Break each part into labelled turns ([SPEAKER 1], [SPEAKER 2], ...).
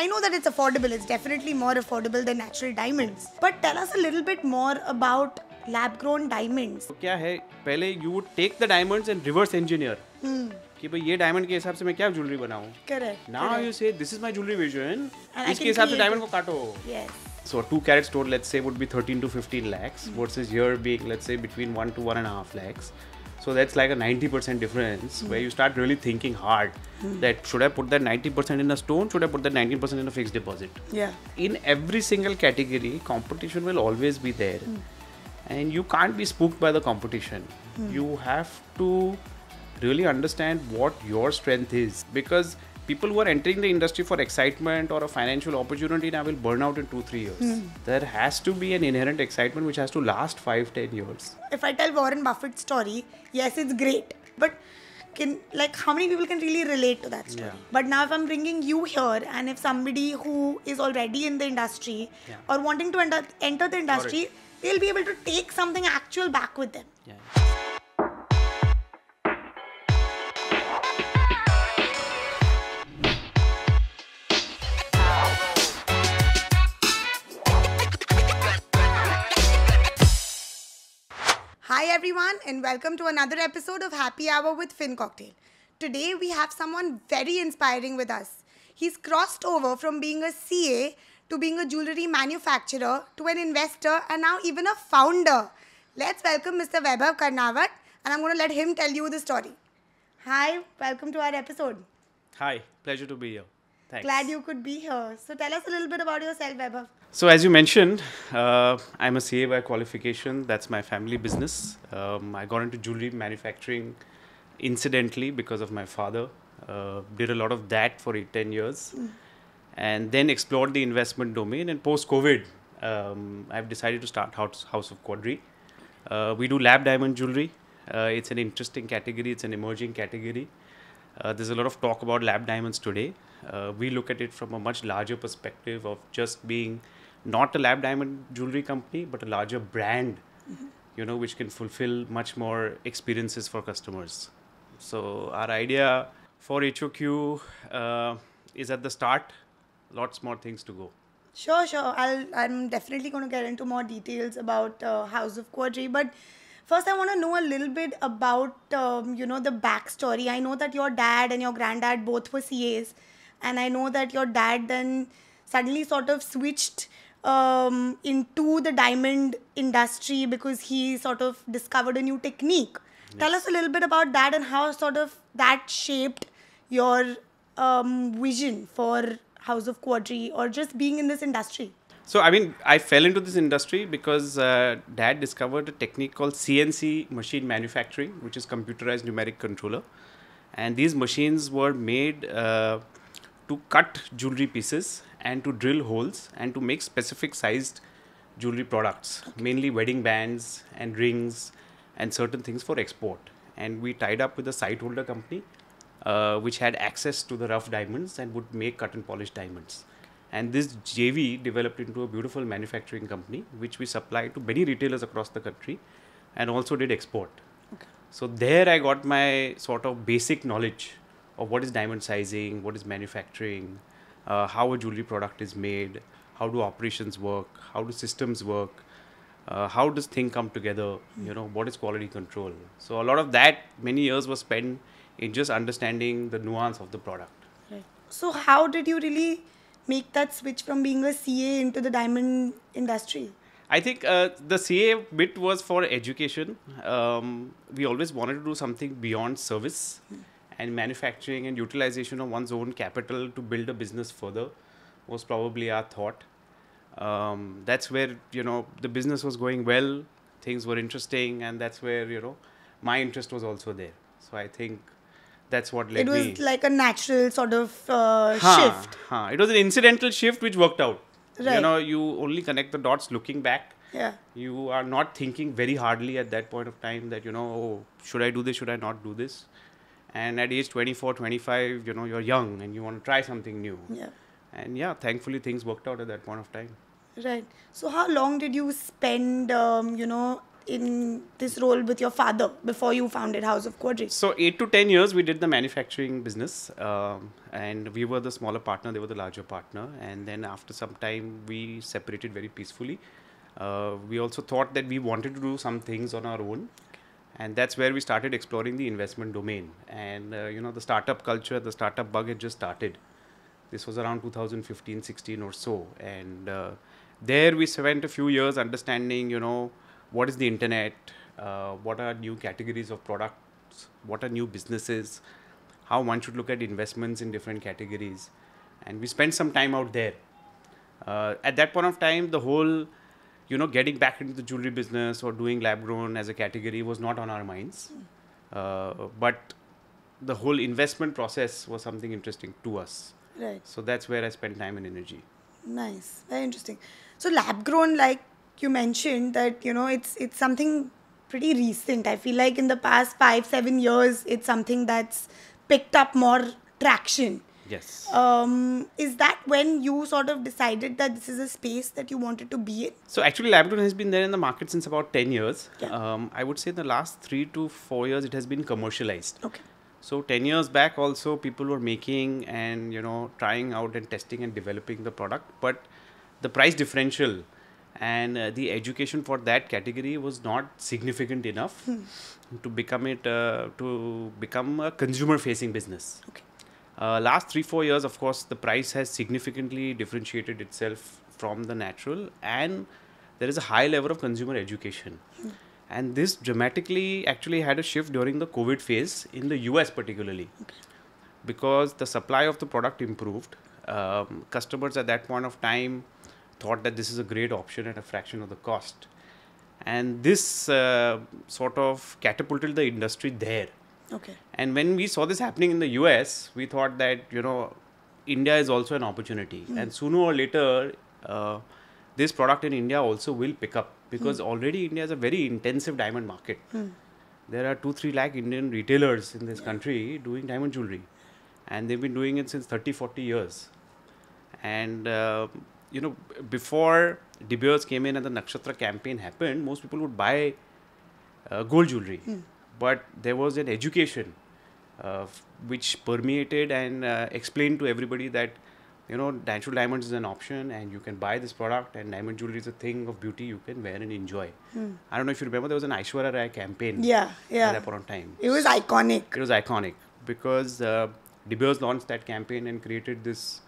[SPEAKER 1] I know that it's affordable. It's definitely more affordable than natural diamonds. But tell us a little bit more about lab-grown diamonds.
[SPEAKER 2] तो क्या है, पहले you would take the diamonds and reverse engineer. कि भाई ये diamond के हिसाब से मैं क्या ज्वेलरी बनाऊं.
[SPEAKER 1] Correct.
[SPEAKER 2] Now you say this is my jewelry vision. इसके
[SPEAKER 1] can
[SPEAKER 2] हिसाब से
[SPEAKER 1] create
[SPEAKER 2] डायमंड को काटो.
[SPEAKER 1] Yes.
[SPEAKER 2] So a 2 carat stone, let's say, would be 13 to 15 lakhs versus here being, let's say, between 1 to 1.5 lakhs. So that's like a 90% difference where you start really thinking hard that should I put that 90% in a stone, should I put that 19% in a fixed deposit?
[SPEAKER 1] Yeah.
[SPEAKER 2] In every single category, competition will always be there. And you can't be spooked by the competition. You have to really understand what your strength is, because people who are entering the industry for excitement or a financial opportunity now will burn out in 2-3 years. There has to be an inherent excitement which has to last 5-10 years.
[SPEAKER 1] If I tell Warren Buffett's story, yes, it's great. But how many people can really relate to that story?
[SPEAKER 2] Yeah.
[SPEAKER 1] But now if I'm bringing you here, and if somebody who is already in the industry or wanting to enter the industry, they'll be able to take something actual back with them.
[SPEAKER 2] Yeah.
[SPEAKER 1] Hi everyone, and welcome to another episode of Happy Hour with FinCocktail. Today we have someone very inspiring with us. He's crossed over from being a CA to being a jewellery manufacturer to an investor and now even a founder. Let's welcome Mr. Vaibhav Karnavat, and I'm going to let him tell you the story. Hi, welcome to our episode.
[SPEAKER 2] Hi, pleasure to be here. Thanks.
[SPEAKER 1] Glad you could be here. So tell us a little bit about yourself, Vaibhav.
[SPEAKER 2] So as you mentioned, I'm a CA by qualification. That's my family business. I got into jewelry manufacturing incidentally because of my father. Did a lot of that for 8-10 years. And then explored the investment domain. And post-COVID, I've decided to start House of Quadri. We do lab diamond jewelry. It's an interesting category. It's an emerging category. There's a lot of talk about lab diamonds today. We look at it from a much larger perspective of just being not a lab diamond jewelry company, but a larger brand, which can fulfill much more experiences for customers. So our idea for HOQ is at the start, lots more things to go.
[SPEAKER 1] Sure. I'm definitely going to get into more details about House of Quadri. But first, I want to know a little bit about, the backstory. I know that your dad and your granddad both were CAs. And I know that your dad then suddenly sort of switched into the diamond industry because he sort of discovered a new technique. Yes. Tell us a little bit about that and how sort of that shaped your vision for House of Quadri or just being in this industry.
[SPEAKER 2] So, I fell into this industry because Dad discovered a technique called CNC machine manufacturing, which is computerized numeric controller. And these machines were made to cut jewelry pieces and to drill holes and to make specific sized jewelry products, mainly wedding bands and rings and certain things for export. And we tied up with a site holder company which had access to the rough diamonds and would make cut and polish diamonds. And this JV developed into a beautiful manufacturing company, which we supplied to many retailers across the country and also did export. Okay. So there I got my sort of basic knowledge of what is diamond sizing, what is manufacturing, how a jewelry product is made, how do operations work, how do systems work, how does things come together, what is quality control. So a lot of that, many years was spent in just understanding the nuance of the product.
[SPEAKER 1] Right. So how did you really make that switch from being a CA into the diamond industry?
[SPEAKER 2] I think the CA bit was for education. We always wanted to do something beyond service. And manufacturing and utilization of one's own capital to build a business further was probably our thought. That's where, the business was going well, things were interesting, and that's where, my interest was also there. So I think that's what led me.
[SPEAKER 1] It was like a natural sort of shift.
[SPEAKER 2] It was an incidental shift which worked out.
[SPEAKER 1] Right.
[SPEAKER 2] You only connect the dots looking back.
[SPEAKER 1] Yeah.
[SPEAKER 2] You are not thinking very hardly at that point of time that, should I do this, should I not do this? And at age 24, 25, you're young and you want to try something new.
[SPEAKER 1] Yeah.
[SPEAKER 2] And thankfully things worked out at that point of time.
[SPEAKER 1] Right. So how long did you spend, in this role with your father before you founded House of Quadri?
[SPEAKER 2] So 8 to 10 years we did the manufacturing business, and we were the smaller partner, they were the larger partner, and then after some time we separated very peacefully. We also thought that we wanted to do some things on our own, and that's where we started exploring the investment domain. And the startup culture, the startup bug had just started. This was around 2015-16 or so, and there we spent a few years understanding, what is the internet, what are new categories of products, what are new businesses, how one should look at investments in different categories, and we spent some time out there. At that point of time, the whole, getting back into the jewelry business or doing lab grown as a category was not on our minds, but the whole investment process was something interesting to us.
[SPEAKER 1] Right.
[SPEAKER 2] So that's where I spent time and energy.
[SPEAKER 1] Nice. Very interesting. So lab grown, like you mentioned, that it's something pretty recent. I feel like in the past 5-7 years, it's something that's picked up more traction.
[SPEAKER 2] Yes.
[SPEAKER 1] Is that when you sort of decided that this is a space that you wanted to be in?
[SPEAKER 2] So actually, lab grown has been there in the market since about 10 years.
[SPEAKER 1] Yeah.
[SPEAKER 2] I would say in the last 3 to 4 years, it has been commercialized.
[SPEAKER 1] Okay.
[SPEAKER 2] So 10 years back also, people were making and, trying out and testing and developing the product. But the price differential and the education for that category was not significant enough to become a consumer-facing business.
[SPEAKER 1] Okay.
[SPEAKER 2] Last 3-4 years, of course, the price has significantly differentiated itself from the natural, and there is a high level of consumer education. And this dramatically actually had a shift during the COVID phase in the US particularly, because the supply of the product improved. Customers at that point of time thought that this is a great option at a fraction of the cost. And this sort of catapulted the industry there.
[SPEAKER 1] Okay.
[SPEAKER 2] And when we saw this happening in the US, we thought that, India is also an opportunity. And sooner or later, this product in India also will pick up, because already India is a very intensive diamond market. There are 2-3 lakh Indian retailers in this country doing diamond jewelry, and they've been doing it since 30-40 years. And before De Beers came in and the Nakshatra campaign happened, most people would buy gold jewelry, but there was an education which permeated and explained to everybody that natural diamonds is an option, and you can buy this product, and diamond jewelry is a thing of beauty you can wear and enjoy. I don't know if you remember, there was an Aishwarya Rai campaign at that point of time.
[SPEAKER 1] It was iconic.
[SPEAKER 2] It was iconic because De Beers launched that campaign and created this,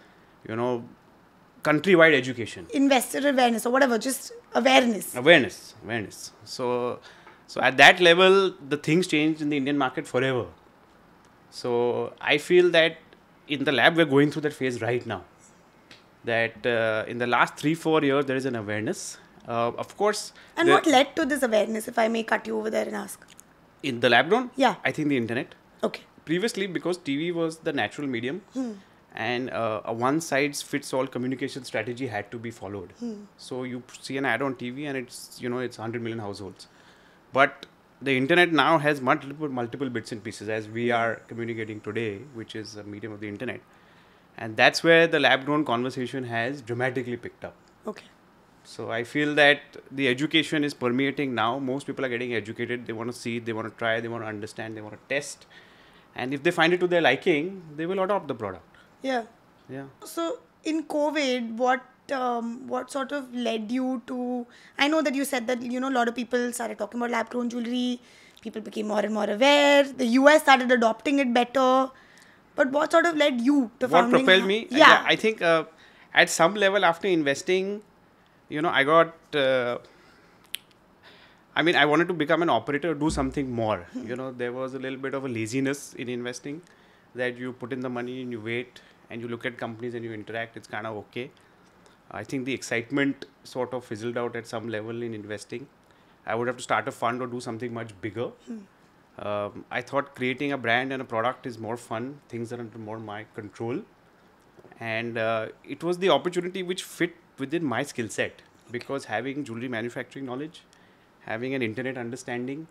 [SPEAKER 2] countrywide education.
[SPEAKER 1] Investor awareness or whatever, just awareness.
[SPEAKER 2] Awareness. So at that level, the things changed in the Indian market forever. So I feel that in the lab, we're going through that phase right now. That in the last 3-4 years, there is an awareness. Of course.
[SPEAKER 1] And what led to this awareness, if I may cut you over there and ask?
[SPEAKER 2] In the lab grown?
[SPEAKER 1] Yeah.
[SPEAKER 2] I think the internet.
[SPEAKER 1] Okay.
[SPEAKER 2] Previously, because TV was the natural medium, and a one-size-fits-all communication strategy had to be followed. So you see an ad on TV and it's 100 million households. But the internet now has multiple bits and pieces, as we are communicating today, which is a medium of the internet. And that's where the lab-grown conversation has dramatically picked up.
[SPEAKER 1] Okay.
[SPEAKER 2] So I feel that the education is permeating now. Most people are getting educated. They want to see, they want to try, they want to understand, they want to test. And if they find it to their liking, they will adopt the product.
[SPEAKER 1] Yeah.
[SPEAKER 2] Yeah.
[SPEAKER 1] So in COVID, what sort of led you to? I know that you said that a lot of people started talking about lab-grown jewelry. People became more and more aware. The US started adopting it better. But what sort of led you to founding?
[SPEAKER 2] What propelled me?
[SPEAKER 1] Yeah.
[SPEAKER 2] I think at some level after investing, I got. I wanted to become an operator, do something more. There was a little bit of a laziness in investing, that you put in the money and you wait and you look at companies and you interact. It's kind of okay. I think the excitement sort of fizzled out at some level in investing. I would have to start a fund or do something much bigger. I thought creating a brand and a product is more fun. Things are under more my control. And it was the opportunity which fit within my skill set, because having jewelry manufacturing knowledge, having an internet understanding,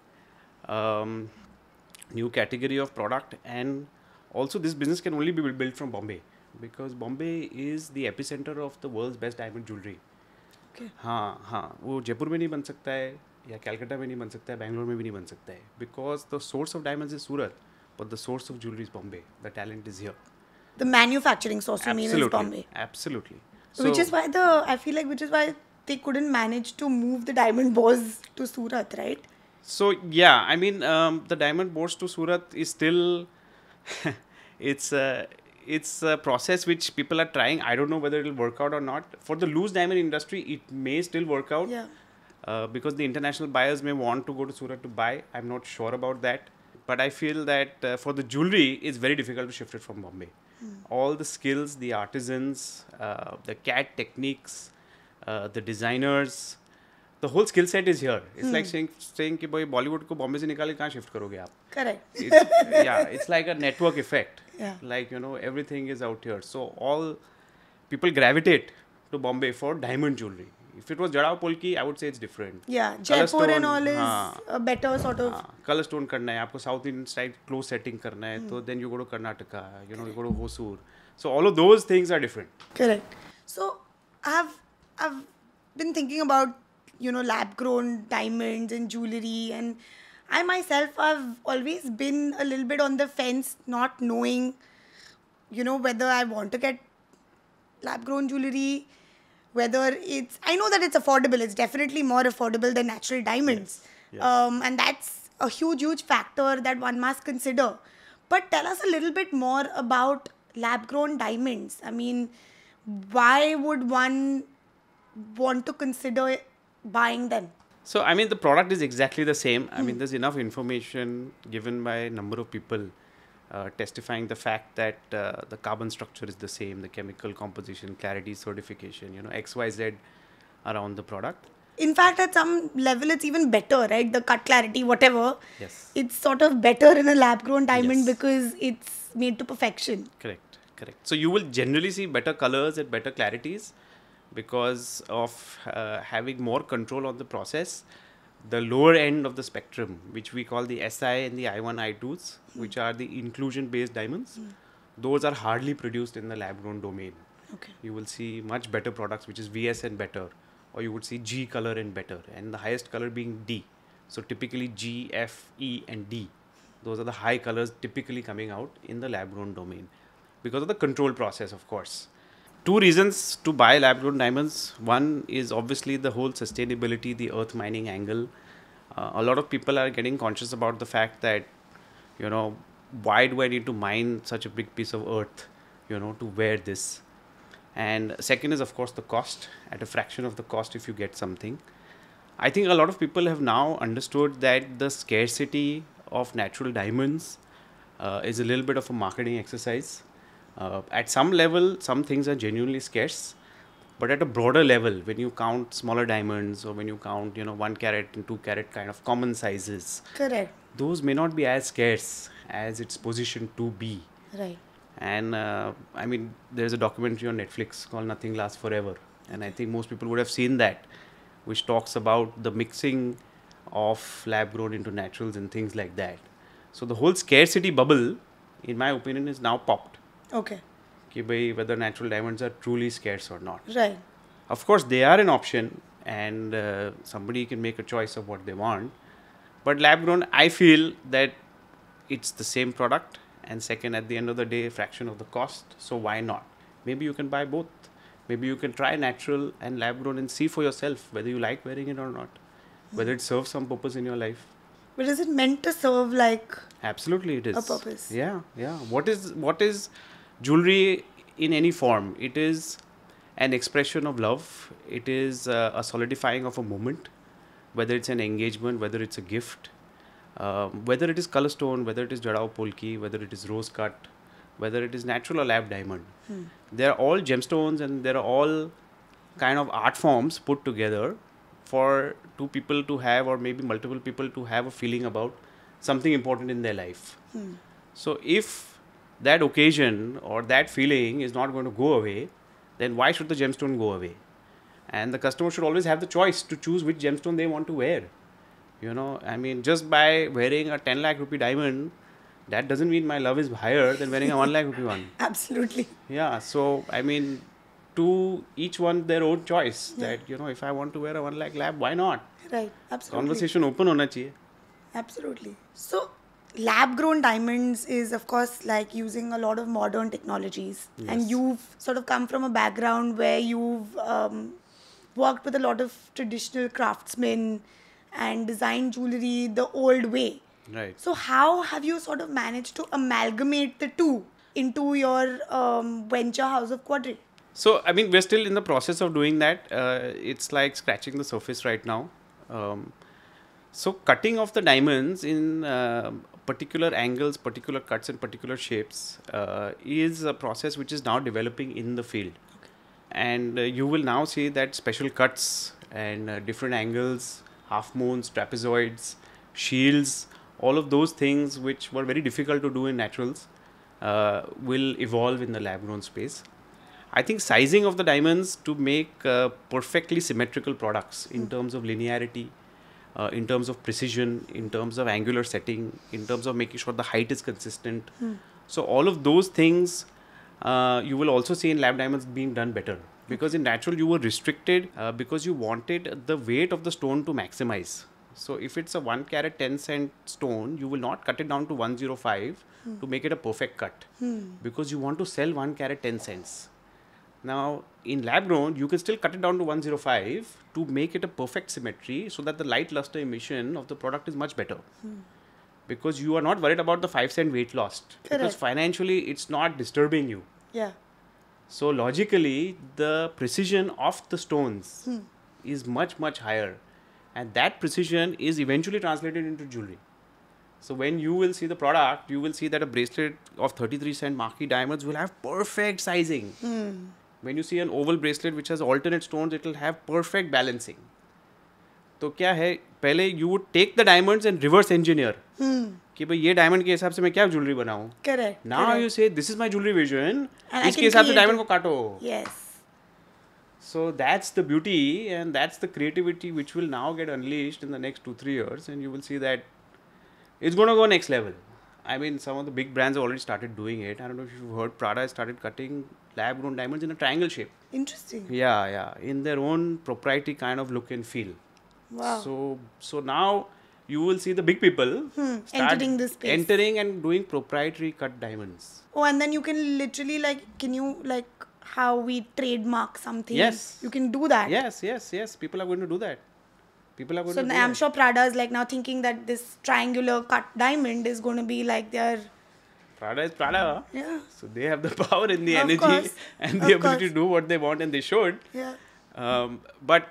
[SPEAKER 2] new category of product, and also this business can only be built from Bombay, because Bombay is the epicenter of the world's best diamond jewelry.
[SPEAKER 1] Okay.
[SPEAKER 2] हाँ वो जयपुर में नहीं बन सकता है, या Calcutta में नहीं बन सकता है, Bangalore में भी नहीं बन सकता है, because the source of diamonds is Surat, but the source of jewelry is Bombay. The talent is here.
[SPEAKER 1] The manufacturing source, you mean, is Bombay.
[SPEAKER 2] Absolutely.
[SPEAKER 1] Which is why they couldn't manage to move the diamond boars to Surat, right?
[SPEAKER 2] So yeah, I mean, the diamond boards to Surat is still, it's a process which people are trying. I don't know whether it will work out or not. For the loose diamond industry, it may still work out.
[SPEAKER 1] Yeah.
[SPEAKER 2] Because the international buyers may want to go to Surat to buy. I'm not sure about that. But I feel that for the jewelry, it's very difficult to shift it from Bombay. All the skills, the artisans, the CAD techniques, the designers, the whole skill set is here. It's like saying कि भाई Bollywood को Bombay से निकाल के कहाँ shift करोगे आप?
[SPEAKER 1] Correct.
[SPEAKER 2] It's like a network effect.
[SPEAKER 1] Yeah.
[SPEAKER 2] Like, everything is out here. So all people gravitate to Bombay for diamond jewelry. If it was Jadao Polki, I would say it's different.
[SPEAKER 1] Yeah,
[SPEAKER 2] Color
[SPEAKER 1] Jaipur and
[SPEAKER 2] stone,
[SPEAKER 1] all is
[SPEAKER 2] हाँ,
[SPEAKER 1] a better sort of.
[SPEAKER 2] color stone करना है, आपको South Indian style close setting करना है, तो then you go to Karnataka, you go to Hosur. So all of those things are different.
[SPEAKER 1] Correct. So I've been thinking about lab grown diamonds and jewelry, and I myself have always been a little bit on the fence, not knowing whether I want to get lab grown jewelry, whether I know that it's affordable. It's definitely more affordable than natural diamonds.
[SPEAKER 2] Yes.
[SPEAKER 1] And that's a huge factor that one must consider. But tell us a little bit more about lab grown diamonds. I mean, why would one want to consider buying them?
[SPEAKER 2] So, I mean, the product is exactly the same. I mean, there's enough information given by a number of people testifying the fact that the carbon structure is the same, the chemical composition, clarity, certification, XYZ around the product.
[SPEAKER 1] In fact, at some level, it's even better, right? The cut clarity, whatever.
[SPEAKER 2] Yes.
[SPEAKER 1] It's sort of better in a lab-grown diamond
[SPEAKER 2] Yes.
[SPEAKER 1] because it's made to perfection.
[SPEAKER 2] Correct. So you will generally see better colors and better clarities because of having more control on the process. The lower end of the spectrum, which we call the SI and the I1, I2s, which are the inclusion-based diamonds, those are hardly produced in the lab-grown domain.
[SPEAKER 1] Okay.
[SPEAKER 2] You will see much better products, which is VS and better, or you would see G color and better, and the highest color being D. So typically G, F, E, and D. Those are the high colors typically coming out in the lab-grown domain because of the control process, of course. Two reasons to buy lab-grown diamonds. One is obviously the whole sustainability, the earth mining angle. A lot of people are getting conscious about the fact that, why do I need to mine such a big piece of earth, to wear this? And second is, of course, the cost. At a fraction of the cost if you get something. I think a lot of people have now understood that the scarcity of natural diamonds is a little bit of a marketing exercise. At some level, some things are genuinely scarce. But at a broader level, when you count smaller diamonds or when you count, 1 carat and 2 carat kind of common sizes,
[SPEAKER 1] Correct.
[SPEAKER 2] those may not be as scarce as it's positioned to be.
[SPEAKER 1] Right.
[SPEAKER 2] And I mean, there's a documentary on Netflix called Nothing Lasts Forever. And I think most people would have seen that, which talks about the mixing of lab grown into naturals and things like that. So the whole scarcity bubble, in my opinion, is now popped.
[SPEAKER 1] Okay.
[SPEAKER 2] Ki bhai, whether natural diamonds are truly scarce or not.
[SPEAKER 1] Right.
[SPEAKER 2] Of course, they are an option and somebody can make a choice of what they want. But lab grown, I feel that it's the same product. And second, at the end of the day, a fraction of the cost. So why not? Maybe you can buy both. Maybe you can try natural and lab grown and see for yourself whether you like wearing it or not. Whether it serves some purpose in your life.
[SPEAKER 1] But is it meant to serve like
[SPEAKER 2] Absolutely it is.
[SPEAKER 1] a purpose?
[SPEAKER 2] Yeah. What is jewelry in any form? It is an expression of love. It is a solidifying of a moment. Whether it's an engagement, whether it's a gift. Whether it is color stone, whether it is Jadao Polki, whether it is rose cut, whether it is natural or lab diamond. They're all gemstones and they're all kind of art forms put together for two people to have or maybe multiple people to have a feeling about something important in their life. So if that occasion or that feeling is not going to go away, then why should the gemstone go away? And the customer should always have the choice to choose which gemstone they want to wear. I mean, just by wearing a 10 lakh rupee diamond, that doesn't mean my love is higher than wearing a 1 lakh rupee one.
[SPEAKER 1] Absolutely.
[SPEAKER 2] Yeah, so I mean, to each one their own choice. That, you know, if I want to wear a 1 lakh lab, why not?
[SPEAKER 1] Right, absolutely.
[SPEAKER 2] Conversation open hona chahiye.
[SPEAKER 1] Absolutely. So, lab grown diamonds is, of course, like using a lot of modern technologies. And you've sort of come from a background where you've worked with a lot of traditional craftsmen and designed jewelry the old way.
[SPEAKER 2] Right.
[SPEAKER 1] So, how have you sort of managed to amalgamate the two into your venture House of Quadri?
[SPEAKER 2] So, I mean, we're still in the process of doing that. It's like scratching the surface right now. So, cutting off the diamonds in particular angles, particular cuts, and particular shapes is a process which is now developing in the field. Okay. And you will now see that special cuts and different angles, half moons, trapezoids, shields, all of those things which were very difficult to do in naturals will evolve in the lab grown space. I think sizing of the diamonds to make perfectly symmetrical products in terms of linearity, in terms of precision, in terms of angular setting, in terms of making sure the height is consistent. So all of those things you will also see in lab diamonds being done better. Because in natural you were restricted because you wanted the weight of the stone to maximize. So if it's a 1 carat 10 cent stone, you will not cut it down to 105 to make it a perfect cut. Because you want to sell 1 carat 10 cents. Now, in lab grown, you can still cut it down to 105 to make it a perfect symmetry so that the light luster emission of the product is much better. Because you are not worried about the 5 cent weight loss. Because financially, it's not disturbing you.
[SPEAKER 1] Yeah.
[SPEAKER 2] So, logically, the precision of the stones is much, much higher. And that precision is eventually translated into jewelry. So, when you will see the product, you will see that a bracelet of 33 cent marquee diamonds will have perfect sizing. When you see an oval bracelet which has alternate stones, it will have perfect balancing. तो क्या है, पहले you would take the diamonds and reverse engineer. कि भाई ये diamond के हिसाब से मैं क्या jewelry बनाऊँ?
[SPEAKER 1] Correct.
[SPEAKER 2] Now you say this is my jewelry vision.
[SPEAKER 1] And
[SPEAKER 2] इसके हिसाब से diamond को काटो.
[SPEAKER 1] Yes.
[SPEAKER 2] So that's the beauty and that's the creativity which will now get unleashed in the next 2-3 years, and you will see that it's going to go next level. I mean, some of the big brands have already started doing it. I don't know if you've heard, Prada has started cutting lab-grown diamonds in a triangle shape.
[SPEAKER 1] Interesting.
[SPEAKER 2] Yeah. In their own proprietary kind of look and feel.
[SPEAKER 1] Wow.
[SPEAKER 2] So now you will see the big people
[SPEAKER 1] entering this space.
[SPEAKER 2] Entering and doing proprietary cut diamonds.
[SPEAKER 1] Oh, and then you can literally can you how we trademark something?
[SPEAKER 2] Yes.
[SPEAKER 1] You can do that.
[SPEAKER 2] Yes. People are going to do that. So
[SPEAKER 1] I'm sure Prada is now thinking that this triangular cut diamond is going to be their...
[SPEAKER 2] Prada is Prada.
[SPEAKER 1] Yeah.
[SPEAKER 2] So they have the power and the energy and the ability to do what they want, and they should.
[SPEAKER 1] Yeah.
[SPEAKER 2] But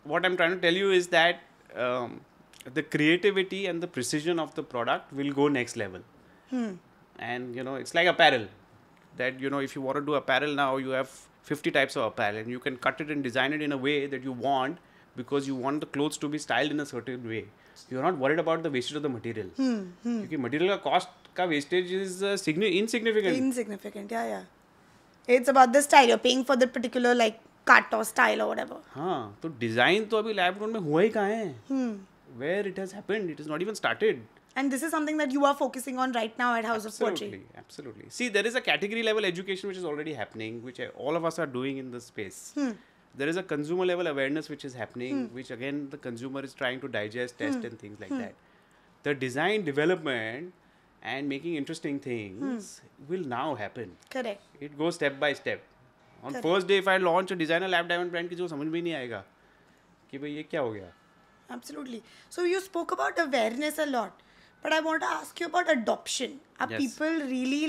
[SPEAKER 2] what I'm trying to tell you is that the creativity and the precision of the product will go next level. And it's like apparel. That if you want to do apparel now, you have 50 types of apparel, and you can cut it and design it in a way that you want, because you want the clothes to be styled in a certain way. You're not worried about the wastage of the material. Because material cost ka wastage is insignificant.
[SPEAKER 1] Insignificant, yeah. It's about the style. You're paying for the particular cut or style or whatever.
[SPEAKER 2] हाँ, तो design तो अभी lab grown में हुआ ही कहाँ है? Where it has happened, it has not even started.
[SPEAKER 1] And this is something that you are focusing on right now at House of Quadri.
[SPEAKER 2] Absolutely. See, there is a category level education which is already happening, which all of us are doing in the space. There is a consumer level awareness which is happening, which again the consumer is trying to digest, test and things like that. The design development and making interesting things will now happen.
[SPEAKER 1] Correct.
[SPEAKER 2] It goes step by step. On first day, if I launch a designer lab diamond brand, किसी को समझ में नहीं आएगा कि भाई ये क्या हो गया.
[SPEAKER 1] Absolutely. So you spoke about awareness a lot, but I want to ask you about adoption. Are people really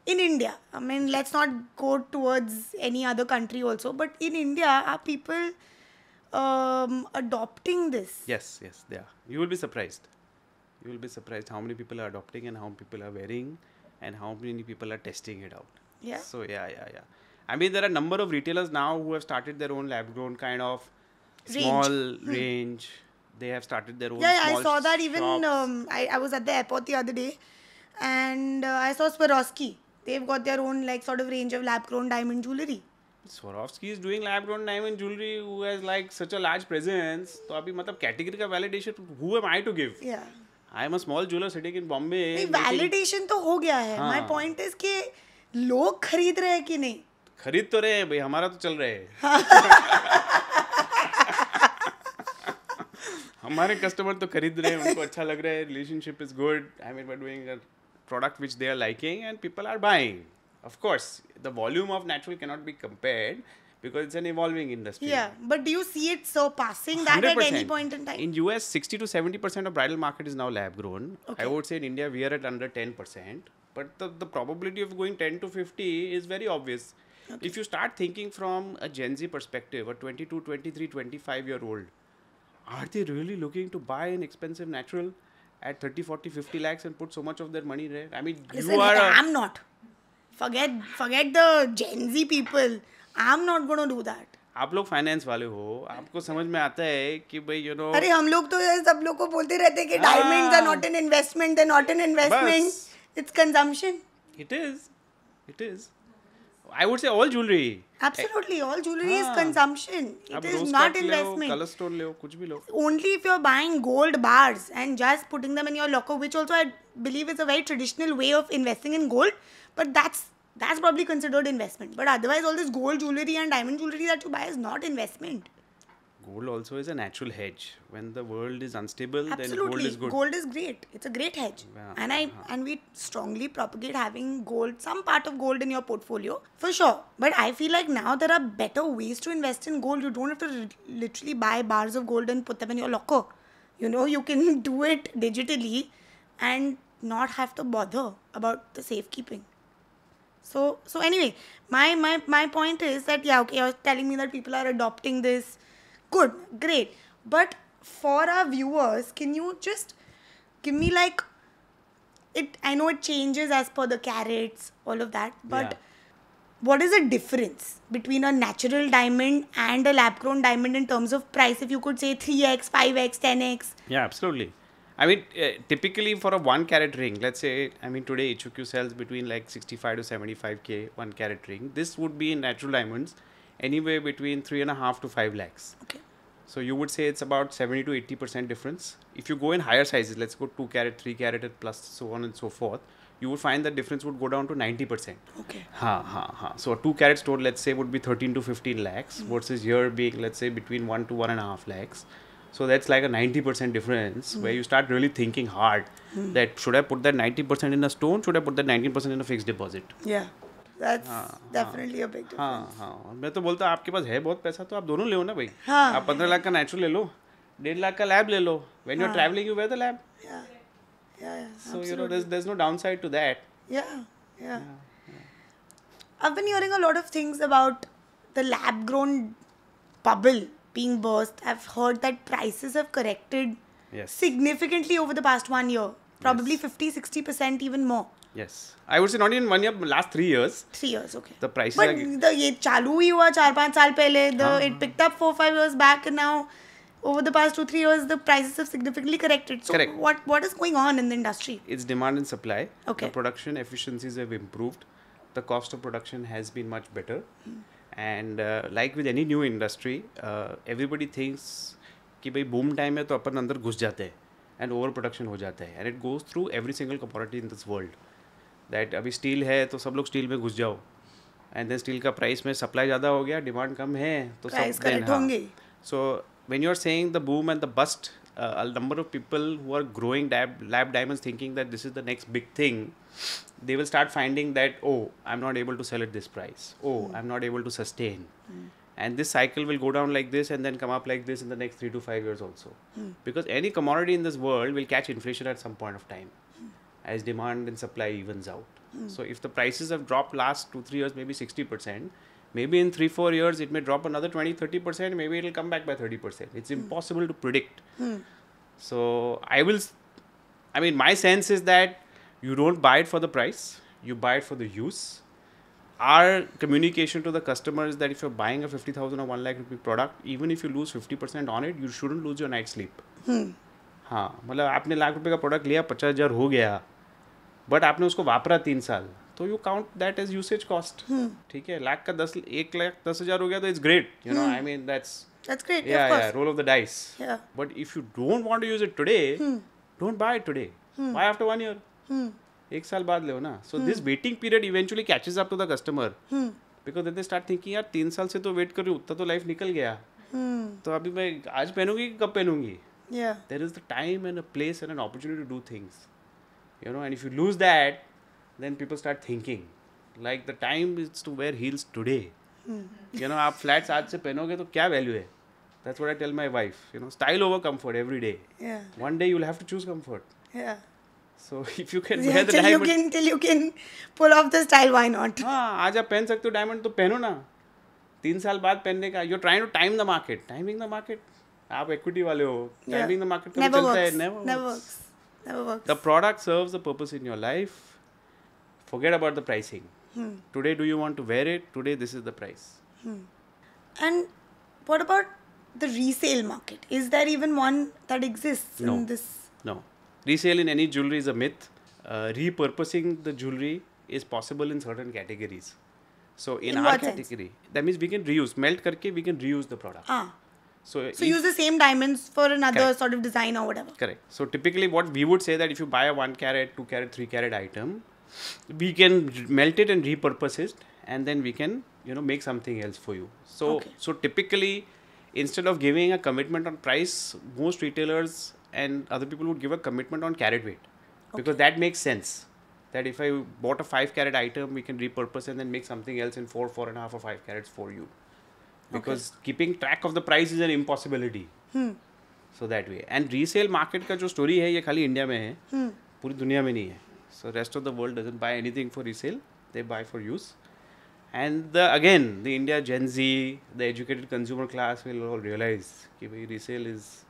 [SPEAKER 1] in India? I mean, let's not go towards any other country also, but in India, are people adopting this?
[SPEAKER 2] Yes, they are. You will be surprised. You will be surprised how many people are adopting and how many people are wearing and how many people are testing it out.
[SPEAKER 1] Yeah.
[SPEAKER 2] So, yeah. I mean, there are a number of retailers now who have started their own lab-grown kind of small range. They have started their own small
[SPEAKER 1] I saw that even, I was at the airport the other day and I saw Swarovski. They've got their own sort of range of lab-grown diamond jewelry.
[SPEAKER 2] Swarovski is doing lab-grown diamond jewelry who has such a large presence. So, abhi category ka validation, who am I to give?
[SPEAKER 1] Yeah.
[SPEAKER 2] I am a small jeweler sitting in Bombay.
[SPEAKER 1] Validation तो हो गया है. My point is कि लोग खरीद रहे हैं कि नहीं.
[SPEAKER 2] खरीद तो रहे हैं भाई, हमारा तो चल रहा है. हमारे कस्टमर तो खरीद रहे हैं, उनको अच्छा लग रहा है, relationship is good. I mean we are doing a product which they are liking and people are buying. Of course, the volume of natural cannot be compared because it's an evolving industry.
[SPEAKER 1] Yeah, but do you see it surpassing that at any
[SPEAKER 2] 100%.
[SPEAKER 1] point in time?
[SPEAKER 2] In US, 60 to 70% of bridal market is now lab grown.
[SPEAKER 1] Okay.
[SPEAKER 2] I would say in India we are at under 10%. But the probability of going 10 to 50 is very obvious.
[SPEAKER 1] Okay.
[SPEAKER 2] If you start thinking from a Gen Z perspective, a 22, 23, 25-year-old, are they really looking to buy an expensive natural at 30, 40, 50 lakhs and put so much of their money there? I mean,
[SPEAKER 1] Listen,
[SPEAKER 2] you are...
[SPEAKER 1] I'm not. Forget the Gen Z people. I'm not going to do that.
[SPEAKER 2] आप लोग finance वाले हो, आपको समझ में आता है कि भाई यू नो.
[SPEAKER 1] अरे हम लोग तो सब लोग को बोलते रहते हैं कि diamonds are not an investment, they not an investment, it's consumption.
[SPEAKER 2] It is. I would say all jewelry.
[SPEAKER 1] Absolutely, all jewelry is consumption.
[SPEAKER 2] आप
[SPEAKER 1] It is
[SPEAKER 2] rose
[SPEAKER 1] not
[SPEAKER 2] cut ले हो,
[SPEAKER 1] investment.
[SPEAKER 2] color stone ले हो, कुछ भी लो.
[SPEAKER 1] Only if you're buying gold bars and just putting them in your locker, which also I believe is a very traditional way of investing in gold, but that's probably considered investment. But otherwise, all this gold jewelry and diamond jewelry that you buy is not investment.
[SPEAKER 2] Gold also is a natural hedge. When the world is unstable,
[SPEAKER 1] Absolutely,
[SPEAKER 2] then gold is good.
[SPEAKER 1] Gold is great. It's a great hedge,
[SPEAKER 2] Yeah.
[SPEAKER 1] and we strongly propagate having gold, some part of gold in your portfolio for sure. But I feel like now there are better ways to invest in gold. You don't have to literally buy bars of gold and put them in your locker. You know, you can do it digitally and not have to bother about the safekeeping. So anyway, my point is that you're telling me that people are adopting this. Good, great. But for our viewers, can you just give me like it? I know it changes as per the carats, all of that. But what is the difference between a natural diamond and a lab-grown diamond in terms of price? If you could say 3x, 5x, 10x.
[SPEAKER 2] Yeah, absolutely. I mean, typically for a 1 carat ring, let's say, I mean, today HHwFC sells between like 65 to 75k 1 carat ring. This would be in natural diamonds, anywhere between 3.5 to 5 lakhs.
[SPEAKER 1] Okay.
[SPEAKER 2] So you would say it's about 70 to 80% difference. If you go in higher sizes, let's go 2 carat, 3 carat, plus so on and so forth, you would find that difference would go down to 90%.
[SPEAKER 1] Okay.
[SPEAKER 2] So a 2 carat stone, let's say, would be 13 to 15 lakhs versus here being, let's say, between 1 to 1.5 lakhs. So that's like a 90% difference where you start really thinking hard that should I put that 90% in a stone? Should I put that 19% in a fixed deposit?
[SPEAKER 1] Yeah. That's definitely a big difference.
[SPEAKER 2] हाँ. मैं तो बोलता आपके पास है बहुत पैसा तो आप दोनों ले लो ना भाई.
[SPEAKER 1] हाँ.
[SPEAKER 2] आप 15 लाख का नेचुरल ले लो, 1.5 लाख का लैब ले लो. When you're traveling, you wear the lab.
[SPEAKER 1] Yeah.
[SPEAKER 2] So you know there's no downside to that.
[SPEAKER 1] Yeah. I've been hearing a lot of things about the lab-grown bubble being burst. I've heard that prices have corrected significantly over the past 1 year. Probably 50-60% even more.
[SPEAKER 2] Yes. I would say not even 1 year, last 3 years.
[SPEAKER 1] 3 years, okay.
[SPEAKER 2] The prices
[SPEAKER 1] but
[SPEAKER 2] are...
[SPEAKER 1] ये चालू ही हुआ 4-5 साल पहले. It picked up 4-5 years back, and now over the past 2-3 years the prices have significantly corrected. So
[SPEAKER 2] Correct.
[SPEAKER 1] What is going on in the industry?
[SPEAKER 2] It's demand and supply.
[SPEAKER 1] Okay.
[SPEAKER 2] The production efficiencies have improved. The cost of production has been much better. And like with any new industry, everybody thinks कि भाई boom time है तो अपन अंदर घुस जाते हैं and overproduction हो जाता है, and it goes through every single commodity in this world. That अभी steel है तो सब लोग steel में घुस जाओ, and then steel का price में supply ज़्यादा हो गया, demand कम है तो
[SPEAKER 1] Price
[SPEAKER 2] सब then
[SPEAKER 1] correct होंगे.
[SPEAKER 2] So when you're saying the boom and the bust, a number of people who are growing lab diamonds thinking that this is the next big thing, they will start finding that, oh, I'm not able to sell at this price. Oh, I'm not able to sustain. And this cycle will go down like this and then come up like this in the next 3 to 5 years also. Because any commodity in this world will catch inflation at some point of time as demand and supply evens out. So if the prices have dropped last 2-3 years, maybe 60%, maybe in 3-4 years it may drop another 20-30%, maybe it will come back by 30%. It's impossible to predict. So I mean, my sense is that you don't buy it for the price, you buy it for the use. Our communication to the customer is that if you're buying a 50,000 or 1 lakh rupee product, even if you lose 50% on it, you shouldn't lose your night sleep. हाँ, मतलब आपने लाख रुपए का product लिया, 50,000 हो गया, but आपने उसको वापरा 3 साल, तो you count that as usage cost. ठीक है, 1,10,000 हो गया तो it's great, you know, I mean that's
[SPEAKER 1] great.
[SPEAKER 2] yeah, roll of the dice.
[SPEAKER 1] Yeah.
[SPEAKER 2] But if you don't want to use it today, don't buy it today. Buy after 1 year. 1 साल बाद ले ना. So this waiting period eventually catches up to the customer Because then they start thinking, यार 3 साल से तो wait कर रही हूँ, उतना तो लाइफ निकल गया, तो अभी मैं आज पहनूंगी कि कब पहनूंगी?
[SPEAKER 1] Yeah.
[SPEAKER 2] There is the time and a place and an opportunity to do things, you know. And if you lose that, then people start thinking, like the time is to wear heels today. You know, आप flats आज से पहनोगे तो क्या value है? That's what I tell my wife. You know, style over comfort every day.
[SPEAKER 1] Yeah.
[SPEAKER 2] One day you'll have to choose comfort.
[SPEAKER 1] Yeah.
[SPEAKER 2] So if you can
[SPEAKER 1] Yeah,
[SPEAKER 2] wear the diamond,
[SPEAKER 1] till you can pull off the style, why not?
[SPEAKER 2] हाँ, आज आप पहन सकते हो diamond तो पहनो ना. 3 साल बाद पहनने का. You're trying to time the market. Timing the market. आप equity वाले हो. Timing the market
[SPEAKER 1] Never
[SPEAKER 2] चलता है.
[SPEAKER 1] works. Never works. Never works.
[SPEAKER 2] The product serves a purpose in your life. Forget about the pricing. Today, do you want to wear it? Today, this is the price.
[SPEAKER 1] And what about the resale market? Is there even one that exists
[SPEAKER 2] No.
[SPEAKER 1] in this?
[SPEAKER 2] No. Resale in any jewelry is a myth. Repurposing the jewelry is possible in certain categories. So in our
[SPEAKER 1] what sense?
[SPEAKER 2] category, that means we can reuse. Melt karke we can reuse the product.
[SPEAKER 1] Ah.
[SPEAKER 2] So
[SPEAKER 1] Use the same diamonds for another
[SPEAKER 2] Correct.
[SPEAKER 1] sort of design or whatever.
[SPEAKER 2] Correct. So typically what we would say that if you buy a 1 carat, 2 carat, 3 carat item, we can melt it and repurpose it, and then we can, you know, make something else for you. So
[SPEAKER 1] Okay.
[SPEAKER 2] so typically instead of giving a commitment on price, most retailers and other people would give a commitment on carat weight, because that makes sense. That if I bought a 5 carat item, we can repurpose and then make something else in 4, 4.5 or 5 carats for you. Because keeping track of the price is an impossibility. So that way. And resale market का जो story है ये खाली India में है, पूरी दुनिया में नहीं है. So rest of the world doesn't buy anything for resale, they buy for use. And again, the India Gen Z, the educated consumer class will all realize कि भाई resale is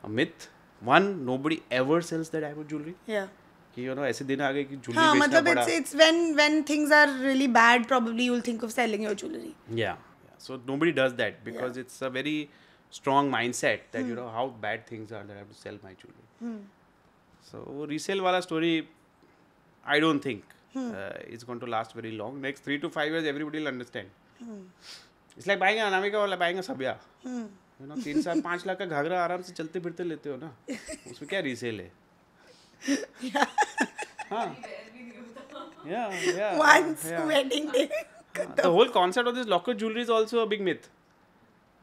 [SPEAKER 2] a myth. One, nobody ever sells the diamond jewelry.
[SPEAKER 1] Yeah.
[SPEAKER 2] कि you know ऐसे दिन आ गए कि jewelry
[SPEAKER 1] हाँ,
[SPEAKER 2] बेचना
[SPEAKER 1] मतलब
[SPEAKER 2] पड़ा.
[SPEAKER 1] it's when things are really bad, probably you'll think of selling your jewelry.
[SPEAKER 2] Yeah. So nobody does that because it's a very strong mindset that you know how bad things are that I have to sell my jewelry. So resale wala story, I don't think it's going to last very long. Next 3 to 5 years, everybody will understand. It's like buying a Anamika or like buying a Sabya. You know, 3 साल 5 लाख का घाघरा आराम से चलते फिरते लेते हो ना. उसमें क्या resale है? हाँ. Yeah.
[SPEAKER 1] Once
[SPEAKER 2] yeah.
[SPEAKER 1] wedding day.
[SPEAKER 2] The whole concept of this locker jewelry is also a big myth.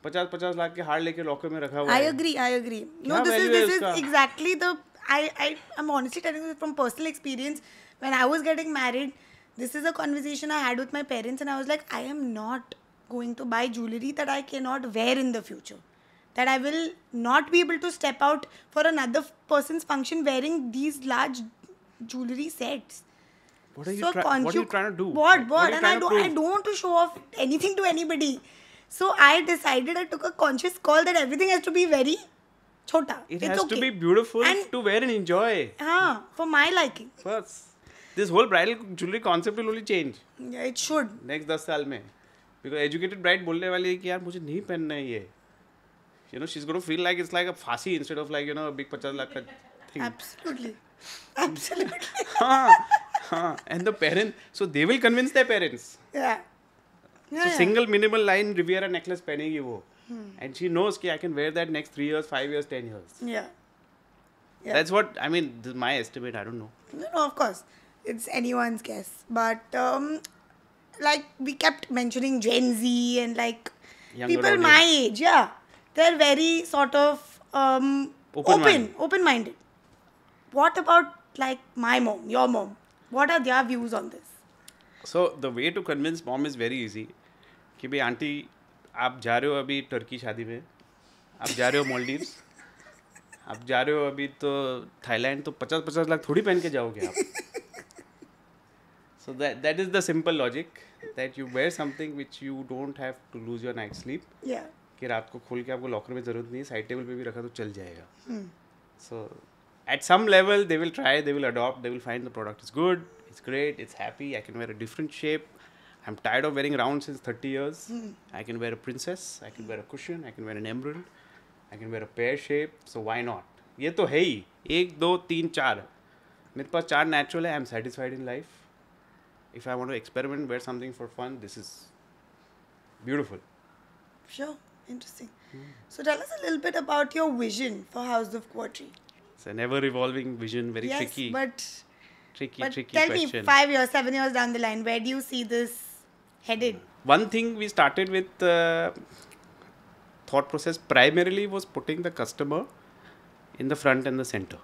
[SPEAKER 2] 50 lakh के हार लेके लॉकर में रखा हुआ
[SPEAKER 1] I
[SPEAKER 2] है.
[SPEAKER 1] agree. No,
[SPEAKER 2] क्या
[SPEAKER 1] this
[SPEAKER 2] value है
[SPEAKER 1] is
[SPEAKER 2] उसका?
[SPEAKER 1] exactly the. I'm honestly telling you from personal experience. When I was getting married, this is a conversation I had with my parents, and I was like, I am not going to buy jewelry that I cannot wear in the future. That I will not be able to step out for another person's function wearing these large jewelry sets.
[SPEAKER 2] What are you trying to do?
[SPEAKER 1] What?
[SPEAKER 2] are you
[SPEAKER 1] And
[SPEAKER 2] trying to prove?
[SPEAKER 1] I don't want to show off anything to anybody. So I decided, I took a conscious call that everything has to be very chota.
[SPEAKER 2] It
[SPEAKER 1] It's
[SPEAKER 2] has
[SPEAKER 1] okay.
[SPEAKER 2] to be beautiful
[SPEAKER 1] And-
[SPEAKER 2] to wear and enjoy.
[SPEAKER 1] For my liking.
[SPEAKER 2] Bas. This whole bridal jewelry concept will only change
[SPEAKER 1] Yeah, it should.
[SPEAKER 2] next 10 साल में. Because educated bride बोलने वाली है कि यार मुझे नहीं पहनना है ये. You know, she's going to feel like it's like a फांसी instead of like, you know, a big 50 lakh का thing.
[SPEAKER 1] Absolutely. Absolutely.
[SPEAKER 2] हाँ. And the parents, so they will convince their parents.
[SPEAKER 1] Yeah.
[SPEAKER 2] So single minimal line Riviera necklace पहनेगी वो. And she knows कि I can wear that next 3 years, 5 years, 10 years.
[SPEAKER 1] Yeah. Yeah.
[SPEAKER 2] That's what, I mean, this is my estimate, I don't know.
[SPEAKER 1] No, of course. It's anyone's guess. But, like, we kept mentioning Gen Z and, like,
[SPEAKER 2] Younger
[SPEAKER 1] people
[SPEAKER 2] audience.
[SPEAKER 1] my age, yeah. They're very sort of open-minded. What about, like, my mom, your mom? What are their views on this?
[SPEAKER 2] So, the way to convince mom is very easy. कि भाई aunty आप जा रहे हो अभी Turkey शादी में, आप जा रहे हो मालदीव्स, आप जा रहे हो अभी तो थाईलैंड, तो 50 लाख थोड़ी पहन के जाओगे आप. So that is the simple logic, that you wear something which you don't have to lose your night sleep.
[SPEAKER 1] Yeah.
[SPEAKER 2] कि रात को खोल के आपको लॉकर में ज़रूरत नहीं है, साइड टेबल पे भी रखा तो चल जाएगा. So at some level they will try, they will adopt, they will find the product is good, it's great, it's happy, I can wear a different shape. I'm tired of wearing round since 30 years. I can wear a princess, I can wear a cushion, I can wear an emerald, I can wear a pear shape, so why not? ये तो है ही 1, 2, 3, 4. मेरे पास 4 natural है, I'm satisfied in life. If I want to experiment, wear something for fun, this is beautiful.
[SPEAKER 1] Sure. Interesting. So tell us a little bit about your vision for House of Quadri.
[SPEAKER 2] It's a never evolving vision, very tricky.
[SPEAKER 1] But
[SPEAKER 2] Tricky
[SPEAKER 1] tell
[SPEAKER 2] question.
[SPEAKER 1] me, 5 years, 7 years down the line, where do you see this headed?
[SPEAKER 2] one thing we started with thought process primarily was putting the customer in the front and the center.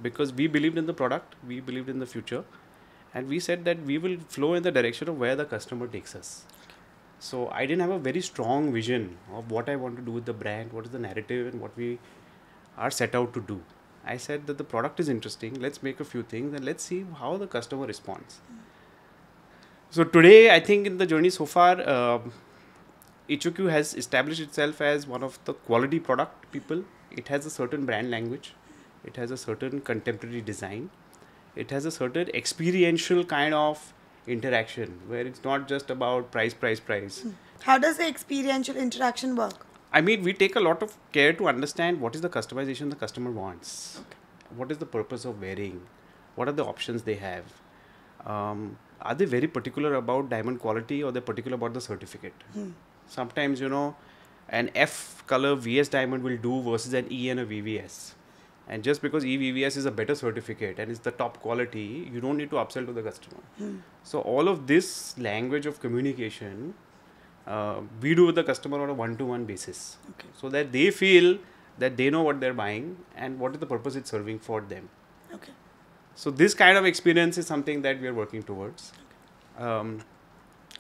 [SPEAKER 2] Because we believed in the product, we believed in the future, and we said that we will flow in the direction of where the customer takes us. So I didn't have a very strong vision of what I want to do with the brand, what is the narrative, and what we are set out to do. I said that the product is interesting, let's make a few things and let's see how the customer responds. So today, I think in the journey so far, HHwFC has established itself as one of the quality product people. It has a certain brand language. It has a certain contemporary design. It has a certain experiential kind of interaction where it's not just about price.
[SPEAKER 1] How does the experiential interaction work?
[SPEAKER 2] I mean, we take a lot of care to understand what is the customization the customer wants. Okay. What is the purpose of wearing? What are the options they have? Are they very particular about diamond quality or they're particular about the certificate? Sometimes, an F color VS diamond will do versus an E and a VVS. And just because EVVS is a better certificate and is the top quality, you don't need to upsell to the customer. So all of this language of communication, we do with the customer on a one-to-one basis. Okay. So that they feel that they know what they're buying and what is the purpose it's serving for them. Okay. So this kind of experience is something that we are working towards. Okay.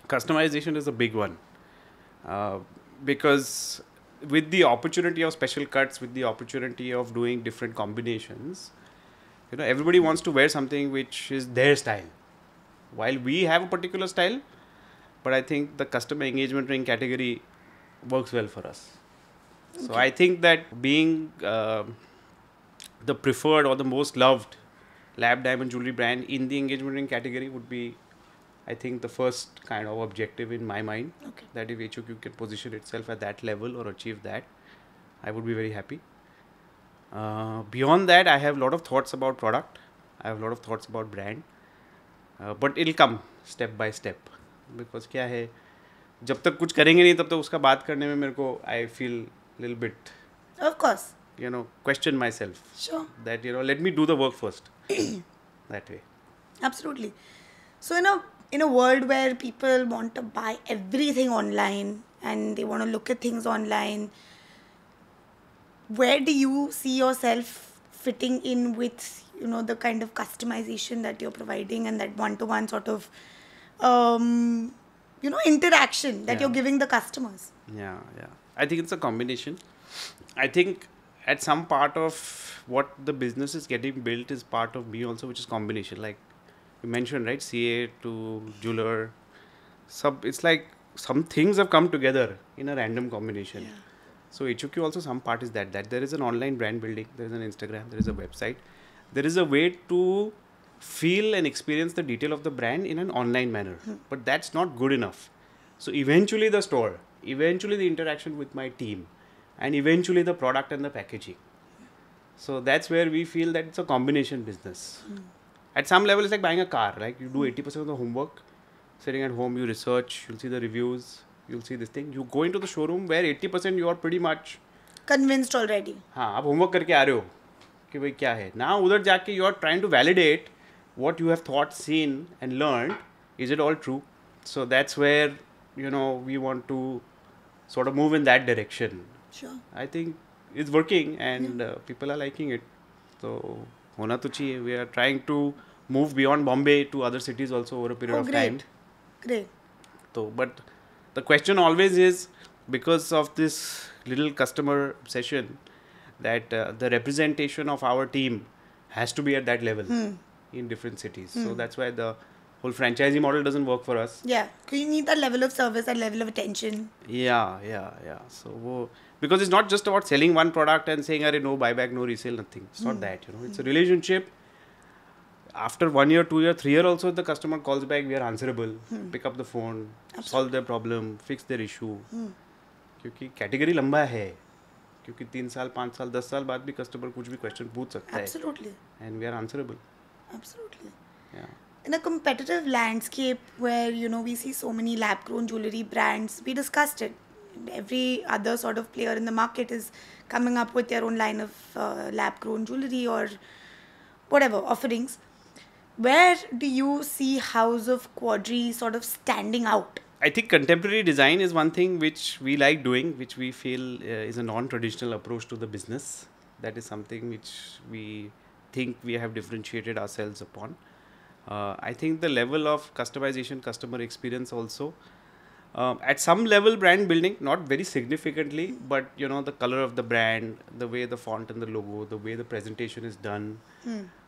[SPEAKER 2] Customization is a big one. Because with the opportunity of special cuts, with the opportunity of doing different combinations, everybody wants to wear something which is their style. While we have a particular style, but I think the customer engagement ring category works well for us. Okay. So I think that being the preferred or the most loved lab diamond jewelry brand in the engagement ring category would be, I think, the first kind of objective in my mind. Okay. That if HHwFC can position itself at that level or achieve that, I would be very happy. Beyond that, I have a lot of thoughts about product. I have a lot of thoughts about brand. But it'll come step by step. Because क्या है, जब तक कुछ करेंगे नहीं तब तक उसका बात करने में मेरे को I feel little bit.
[SPEAKER 1] Of course.
[SPEAKER 2] Question myself.
[SPEAKER 1] Sure.
[SPEAKER 2] That let me do the work first. That way.
[SPEAKER 1] Absolutely. So in a world where people want to buy everything online and they want to look at things online, where do you see yourself fitting in with the kind of customization that you're providing and that one-to-one sort of interaction that you're giving the customers? Yeah.
[SPEAKER 2] I think it's a combination. I think at some part of what the business is getting built is part of me also, which is combination. Like you mentioned, right? CA to jeweler. It's like some things have come together in a random combination. Yeah. So HHwFC also some part is that there is an online brand building, there is an Instagram, there is a website. There is a way to feel and experience the detail of the brand in an online manner. But that's not good enough. So eventually the store, eventually the interaction with my team, and eventually the product and the packaging. So that's where we feel that it's a combination business. At some level, it's like buying a car. Like you do 80% of the homework, sitting at home, you research, you'll see the reviews, you'll see this thing. You go into the showroom where 80% you are pretty much
[SPEAKER 1] convinced already.
[SPEAKER 2] हाँ, आप homework करके आ रहे हो कि भाई क्या है. Now उधर जाके you are trying to validate what you have thought, seen and learned. Is it all true? So that's where we want to sort of move in that direction.
[SPEAKER 1] Sure.
[SPEAKER 2] I think it's working and people are liking it. So hona to chahiye. We are trying to move beyond Bombay to other cities also over a period of time.
[SPEAKER 1] Great.
[SPEAKER 2] So, but the question always is, because of this little customer obsession, that the representation of our team has to be at that level in different cities. So that's why the whole franchisee model doesn't work for us.
[SPEAKER 1] Yeah, because you need that level of service, that level of attention.
[SPEAKER 2] Yeah. So, because it's not just about selling one product and saying, no buyback, no resale, nothing. It's not that, It's a relationship. After 1 year, 2 year, 3 year also, the customer calls back, we are answerable. Pick up the phone, solve their problem, fix their issue. क्योंकि category लंबा है, क्योंकि 3 साल, 5 साल, 10 साल बाद भी customer कुछ भी क्वेश्चन पूछ सकता है.
[SPEAKER 1] Absolutely.
[SPEAKER 2] And we are answerable.
[SPEAKER 1] Absolutely.
[SPEAKER 2] Yeah.
[SPEAKER 1] In a competitive landscape where we see so many lab-grown jewelry brands, we discussed it. Every other sort of player in the market is coming up with their own line of lab-grown jewelry or whatever offerings. Where do you see House of Quadri sort of standing out
[SPEAKER 2] I think contemporary design is one thing which we like doing, which we feel is a non-traditional approach to the business. That is something which we think we have differentiated ourselves upon. I think the level of customization, customer experience also. At some level, brand building, not very significantly, but the color of the brand, the way the font and the logo, the way the presentation is done,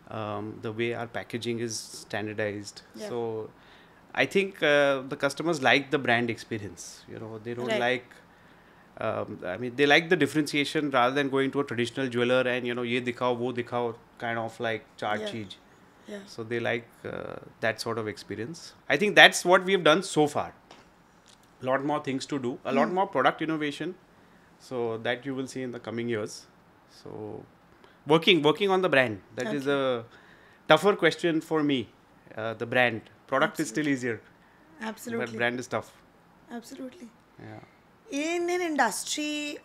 [SPEAKER 2] the way our packaging is standardized.
[SPEAKER 1] Yeah.
[SPEAKER 2] So I think the customers like the brand experience. They don't like. They like the differentiation rather than going to a traditional jeweler and ye dikhao, wo dikhao, kind of like chart cheez.
[SPEAKER 1] Yeah.
[SPEAKER 2] So they like that sort of experience. I think that's what we have done so far. A lot more things to do, a lot more product innovation. So that you will see in the coming years. So working on the brand. That is a tougher question for me. The brand. Product is still easier.
[SPEAKER 1] Absolutely.
[SPEAKER 2] But brand is tough.
[SPEAKER 1] Absolutely.
[SPEAKER 2] Yeah.
[SPEAKER 1] In an industry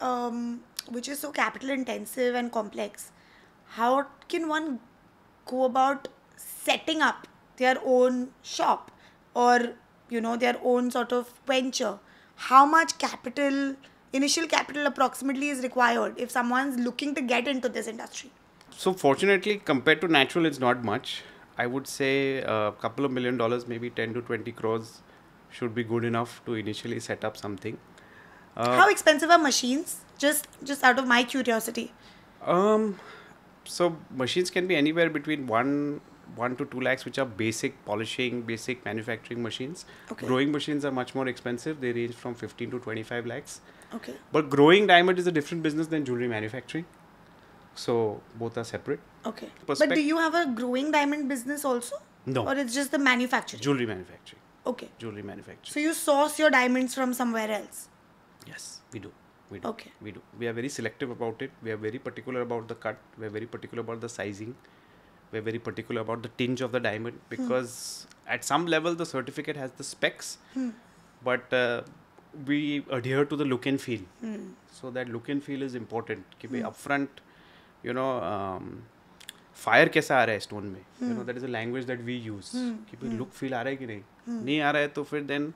[SPEAKER 1] which is so capital intensive and complex, how can one go about setting up their own shop or their own sort of venture? How much initial capital approximately is required if someone's looking to get into this industry?
[SPEAKER 2] So fortunately, compared to natural, it's not much. I would say a couple of $1 million, maybe 10 to 20 crores should be good enough to initially set up something.
[SPEAKER 1] How expensive are machines? Just out of my curiosity.
[SPEAKER 2] So machines can be anywhere between 1 to 2 lakhs, which are basic polishing, basic manufacturing machines.
[SPEAKER 1] Okay.
[SPEAKER 2] Growing machines are much more expensive. They range from 15 to 25 lakhs.
[SPEAKER 1] Okay.
[SPEAKER 2] But growing diamond is a different business than jewelry manufacturing. So both are separate.
[SPEAKER 1] Okay. But do you have a growing diamond business also?
[SPEAKER 2] No.
[SPEAKER 1] Or it's just the manufacturing?
[SPEAKER 2] Jewelry manufacturing.
[SPEAKER 1] Okay.
[SPEAKER 2] Jewelry manufacturing.
[SPEAKER 1] So you source your diamonds from somewhere else?
[SPEAKER 2] Yes, we do.
[SPEAKER 1] Okay.
[SPEAKER 2] We do. We are very selective about it. We are very particular about the cut. We are very particular about the sizing. We are very particular about the tinge of the diamond because at some level the certificate has the specs, but we adhere to the look and feel. So that look and feel is important. कि भाई upfront, fire कैसा आ रहा है stone में? That is a language that we use. कि भाई look feel आ रहा है कि नहीं? नहीं आ रहा है तो फिर then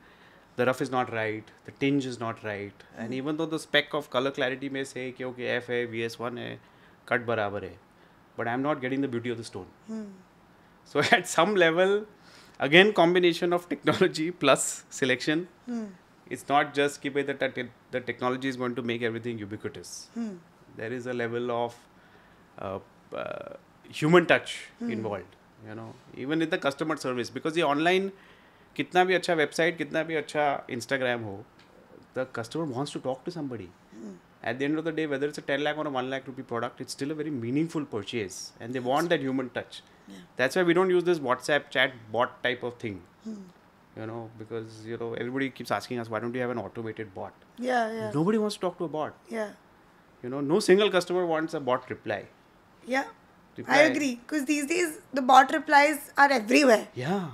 [SPEAKER 2] the rough is not right, the tinge is not right, and even though the spec of color clarity may say कि okay F है, VS1 है, cut बराबर है, but I'm not getting the beauty of the stone. So at some level, again combination of technology plus selection. It's not just कि भाई the technology is going to make everything ubiquitous. There is a level of human touch involved. Even in the customer service, because the online कितना भी अच्छा website, कितना भी अच्छा Instagram हो, the customer wants to talk to somebody. At the end of the day, whether it's a 10 lakh or a 1 lakh rupee product, it's still a very meaningful purchase, and they want that human touch. Yeah. That's why we don't use this WhatsApp chat bot type of thing. Because everybody keeps asking us, why don't you have an automated bot?
[SPEAKER 1] Yeah.
[SPEAKER 2] Nobody wants to talk to a bot.
[SPEAKER 1] Yeah.
[SPEAKER 2] No single customer wants a bot reply.
[SPEAKER 1] Yeah. I agree, because these days the bot replies are everywhere.
[SPEAKER 2] Yeah.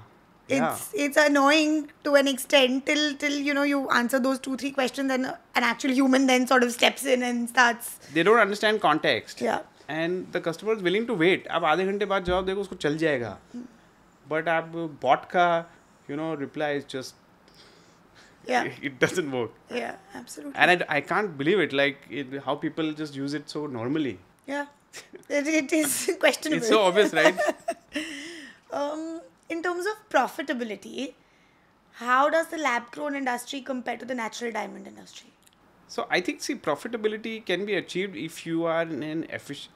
[SPEAKER 1] It's annoying to an extent till you answer those 2-3 questions and an actual human then sort of steps in and starts.
[SPEAKER 2] They don't understand context.
[SPEAKER 1] Yeah.
[SPEAKER 2] And the customer is willing to wait. अब आधे घंटे बाद जवाब देखो उसको चल जाएगा. But अब bot का reply is just it doesn't work.
[SPEAKER 1] Yeah, absolutely.
[SPEAKER 2] And I can't believe it, how people just use it so normally.
[SPEAKER 1] Yeah. It is questionable.
[SPEAKER 2] It's so obvious, right?
[SPEAKER 1] In terms of profitability, how does the lab-grown industry compare to the natural diamond industry?
[SPEAKER 2] So I think, profitability can be achieved if you are an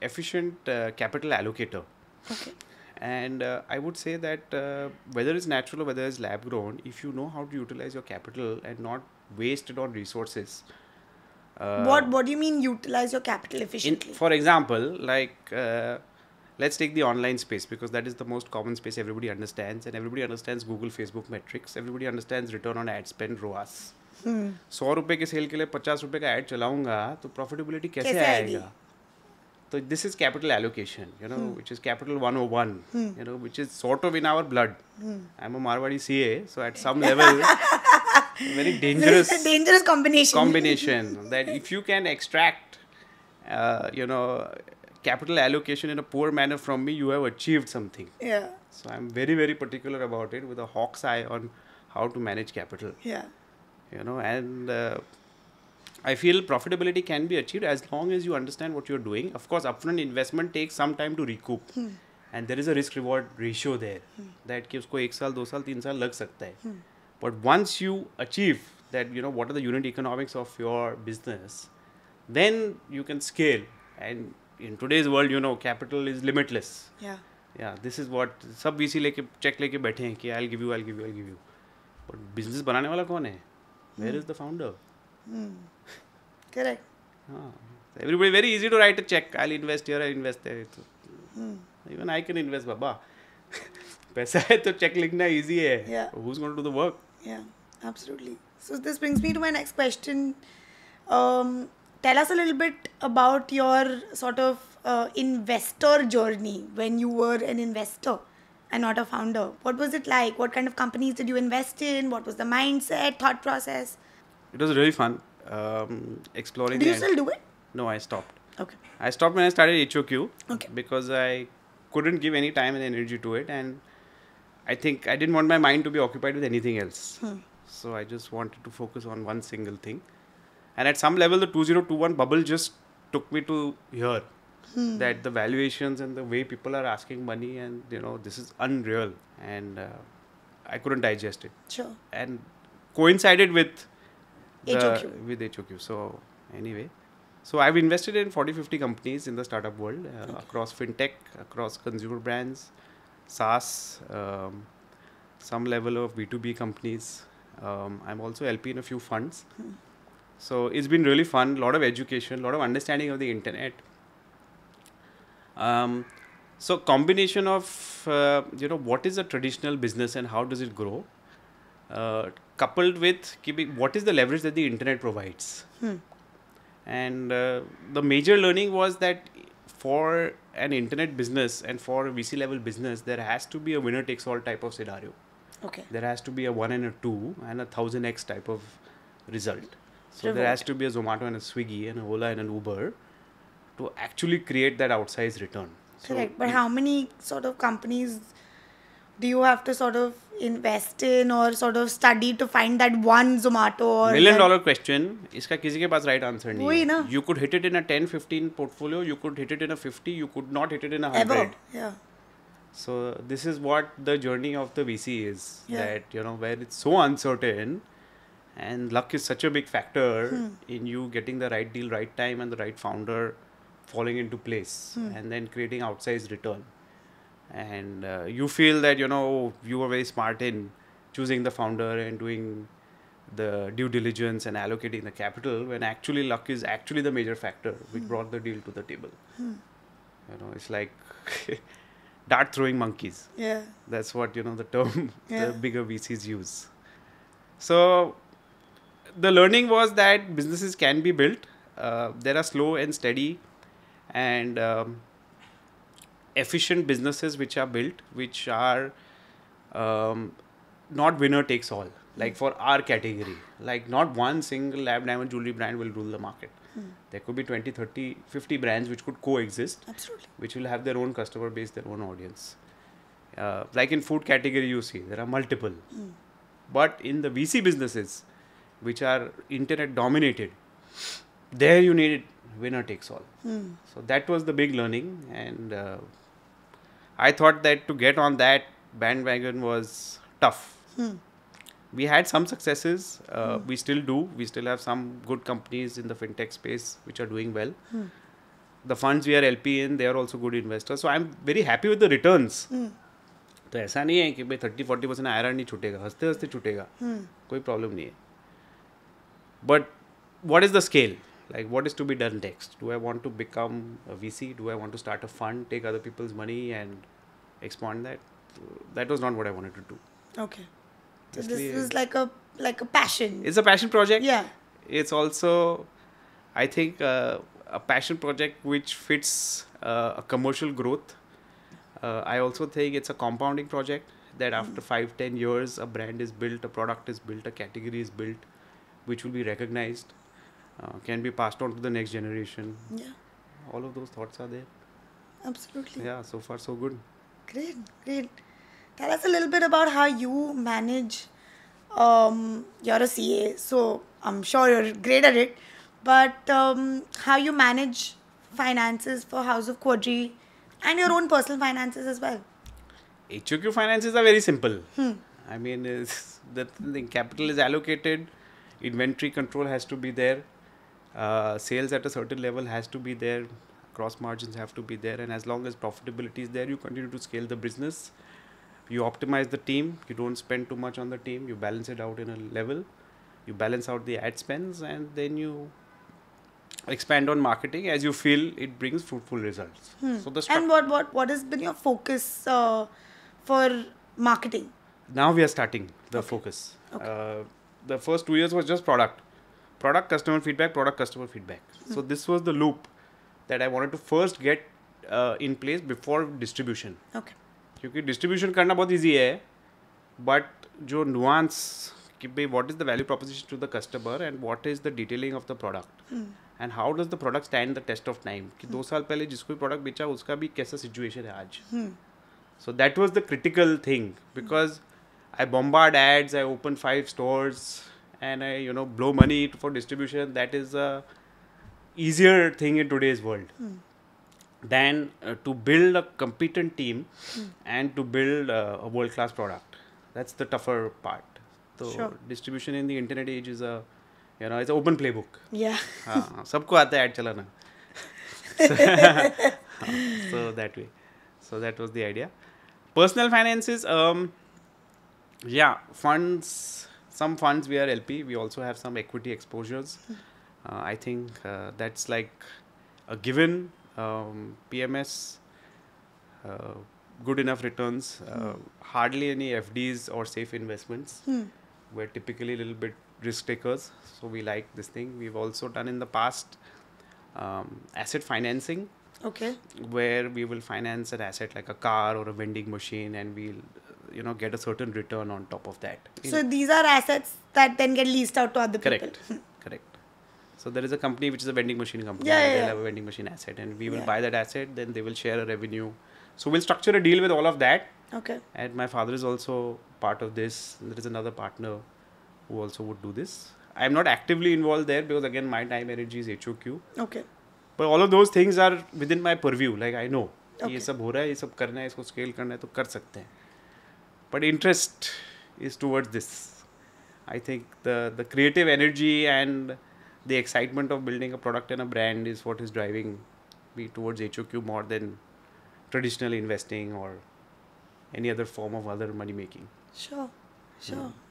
[SPEAKER 2] efficient capital allocator.
[SPEAKER 1] Okay.
[SPEAKER 2] And I would say that whether it's natural or whether it's lab-grown, if you know how to utilize your capital and not waste it on resources.
[SPEAKER 1] What do you mean utilize your capital efficiently?
[SPEAKER 2] For example, let's take the online space, because that is the most common space everybody understands, and everybody understands Google, Facebook metrics. Everybody understands return on ad spend, ROAS. 100 रुपए के cell के लिए 50 रुपए का ad चलाऊंगा तो profitability कैसे आएगा? So this is capital allocation, which is capital 101, which is sort of in our blood. I'm a Marwadi CA, so at some level, very dangerous combination that if you can extract, capital allocation in a poor manner from me, you have achieved something.
[SPEAKER 1] Yeah.
[SPEAKER 2] So I'm very, very particular about it, with a hawk's eye on how to manage capital.
[SPEAKER 1] Yeah.
[SPEAKER 2] And I feel profitability can be achieved as long as you understand what you're doing. Of course, upfront investment takes some time to recoup. And there is a risk reward ratio there. That कि उसको 1 साल, 2 साल, 3 साल लग सकता है. But once you achieve that, what are the unit economics of your business, then you can scale. And in today's world, capital is limitless. Yeah, this is what सब VC लेके check लेके बैठे हैं कि I'll give you. But business बनाने वाला कौन है? Where is the founder?
[SPEAKER 1] Correct.
[SPEAKER 2] Everybody, very easy to write a check. I'll invest here, I'll invest there. Even I can invest, Baba. पैसा है तो check लिखना easy है.
[SPEAKER 1] Yeah.
[SPEAKER 2] Who's going to do the work?
[SPEAKER 1] Yeah, absolutely. So this brings me to my next question. Tell us a little bit about your sort of investor journey when you were an investor and not a founder. What was it like? What kind of companies did you invest in? What was the mindset, thought process?
[SPEAKER 2] It was really fun exploring.
[SPEAKER 1] Do you still do it?
[SPEAKER 2] No, I stopped.
[SPEAKER 1] Okay.
[SPEAKER 2] I stopped when I started HOQ.
[SPEAKER 1] Okay.
[SPEAKER 2] Because I couldn't give any time and energy to it, and I think I didn't want my mind to be occupied with anything else. So I just wanted to focus on one single thing. And at some level, the 2021 bubble just took me to here. That the valuations and the way people are asking money, and this is unreal, and I couldn't digest it.
[SPEAKER 1] Sure.
[SPEAKER 2] And coincided with
[SPEAKER 1] HOQ.
[SPEAKER 2] With HOQ. So anyway, so I've invested in 40-50 companies in the startup world, across fintech, across consumer brands, SaaS, some level of B2B companies. I'm also LP in a few funds. So it's been really fun, a lot of education, a lot of understanding of the internet. So combination of, what is a traditional business and how does it grow, coupled with what is the leverage that the internet provides. And the major learning was that for an internet business and for a VC level business, there has to be a winner takes all type of scenario.
[SPEAKER 1] Okay.
[SPEAKER 2] There has to be a 1 and a 2 and a 1000x type of result. So
[SPEAKER 1] Reward.
[SPEAKER 2] there has to be a Zomato and a Swiggy and a Ola and an Uber to actually create that outsized return.
[SPEAKER 1] Correct. But how many sort of companies do you have to sort of invest in or sort of study to find that one Zomato or
[SPEAKER 2] $1 million question, इसका किसी के पास right answer नहीं
[SPEAKER 1] वही
[SPEAKER 2] है.
[SPEAKER 1] ना.
[SPEAKER 2] You could hit it in a 10-15 portfolio, you could hit it in a 50, you could not hit it in a 100.
[SPEAKER 1] ever? Yeah.
[SPEAKER 2] So this is what the journey of the VC is.
[SPEAKER 1] Yeah.
[SPEAKER 2] That, where it's so uncertain and luck is such a big factor in you getting the right deal, right time and the right founder falling into place and then creating outsized return. And you feel that, you were very smart in choosing the founder and doing the due diligence and allocating the capital, when actually luck is actually the major factor which brought the deal to the table. It's like dart throwing monkeys.
[SPEAKER 1] Yeah.
[SPEAKER 2] That's what, the term
[SPEAKER 1] Yeah.
[SPEAKER 2] the bigger VCs use. So the learning was that businesses can be built. There are slow and steady and efficient businesses which are built, which are not winner takes all. Like for our category, like not one single lab diamond jewelry brand will rule the market. There could be 20, 30, 50 brands which could coexist.
[SPEAKER 1] Absolutely.
[SPEAKER 2] Which will have their own customer base, their own audience. Like in food category, you see, there are multiple. But in the VC businesses, which are internet dominated, there you need winner takes all. So that was the big learning. And I thought that to get on that bandwagon was tough. We had some successes. We still do. We still have some good companies in the fintech space which are doing well. The funds we are LP in, they are also good investors. So I'm very happy with the returns. तो ऐसा नहीं है कि भाई 30-40% IRR नहीं छूटेगा, हंसते हंसते छूटेगा, कोई प्रॉब्लम नहीं है. But what is the scale? Like what is to be done next? Do I want to become a VC? Do I want to start a fund, take other people's money and expand that? That was not what I wanted to do.
[SPEAKER 1] Okay. So this is like a passion.
[SPEAKER 2] It's a passion project.
[SPEAKER 1] Yeah.
[SPEAKER 2] It's also, I think, a passion project which fits a commercial growth. I also think it's a compounding project that after 5-10 years, a brand is built, a product is built, a category is built, which will be recognized, can be passed on to the next generation.
[SPEAKER 1] Yeah.
[SPEAKER 2] All of those thoughts are there.
[SPEAKER 1] Absolutely.
[SPEAKER 2] Yeah, so far so good.
[SPEAKER 1] Great, great. Tell us a little bit about how you manage You're a CA, so I'm sure you're great at it. But how you manage finances for House of Quadri and your own personal finances as well?
[SPEAKER 2] HOQ finances are very simple. I mean, the capital is allocated, inventory control has to be there, sales at a certain level has to be there, gross margins have to be there, and as long as profitability is there, you continue to scale the business. You optimize the team, you don't spend too much on the team, you balance it out in a level, you balance out the ad spends, and then you expand on marketing as you feel it brings fruitful results. So the
[SPEAKER 1] And what has been your focus for marketing?
[SPEAKER 2] now we are starting the focus. The first 2 years was just product, customer feedback, product, customer feedback. So this was the loop that I wanted to first get in place before distribution.
[SPEAKER 1] Okay.
[SPEAKER 2] क्योंकि distribution करना बहुत easy है but जो nuance कि भाई what is the value proposition to the customer and what is the detailing of the product and how does the product stand the test of time कि 2 साल पहले जिसको भी प्रोडक्ट बेचा उसका भी कैसा सिचुएशन है आज. So that was the critical thing because I bombard ads, I open 5 stores and I blow money for distribution. That is a easier thing in today's world. Than to build a competent team and to build a world-class product. That's the tougher part. So distribution in the internet age is it's an open playbook.
[SPEAKER 1] Yeah.
[SPEAKER 2] सबको आता है ad चलाना. So that way. So that was the idea. Personal finances, funds. Some funds we are LP. We also have some equity exposures. I think that's like a given. PMS, good enough returns, hardly any FDs or safe investments. We're typically a little bit risk takers, so we like this thing. We've also done in the past asset financing.
[SPEAKER 1] Okay.
[SPEAKER 2] Where we will finance an asset like a car or a vending machine, and we'll get a certain return on top of that.
[SPEAKER 1] So these are assets that then get leased out to other people.
[SPEAKER 2] Correct. So there is a company which is a vending machine company. They'll have a vending machine asset, and we will buy that asset. Then they will share a revenue. So we'll structure a deal with all of that.
[SPEAKER 1] Okay.
[SPEAKER 2] And my father is also part of this. There is another partner who also would do this. I am not actively involved there because again my time energy is HOQ.
[SPEAKER 1] Okay.
[SPEAKER 2] But all of those things are within my purview. Like I know ये सब हो रहा है, ये सब करना है, इसको scale करना है तो कर सकते हैं. But interest is towards this. I think the creative energy and the excitement of building a product and a brand is what is driving me towards HOQ more than traditional investing or any other form of other money making.
[SPEAKER 1] Sure.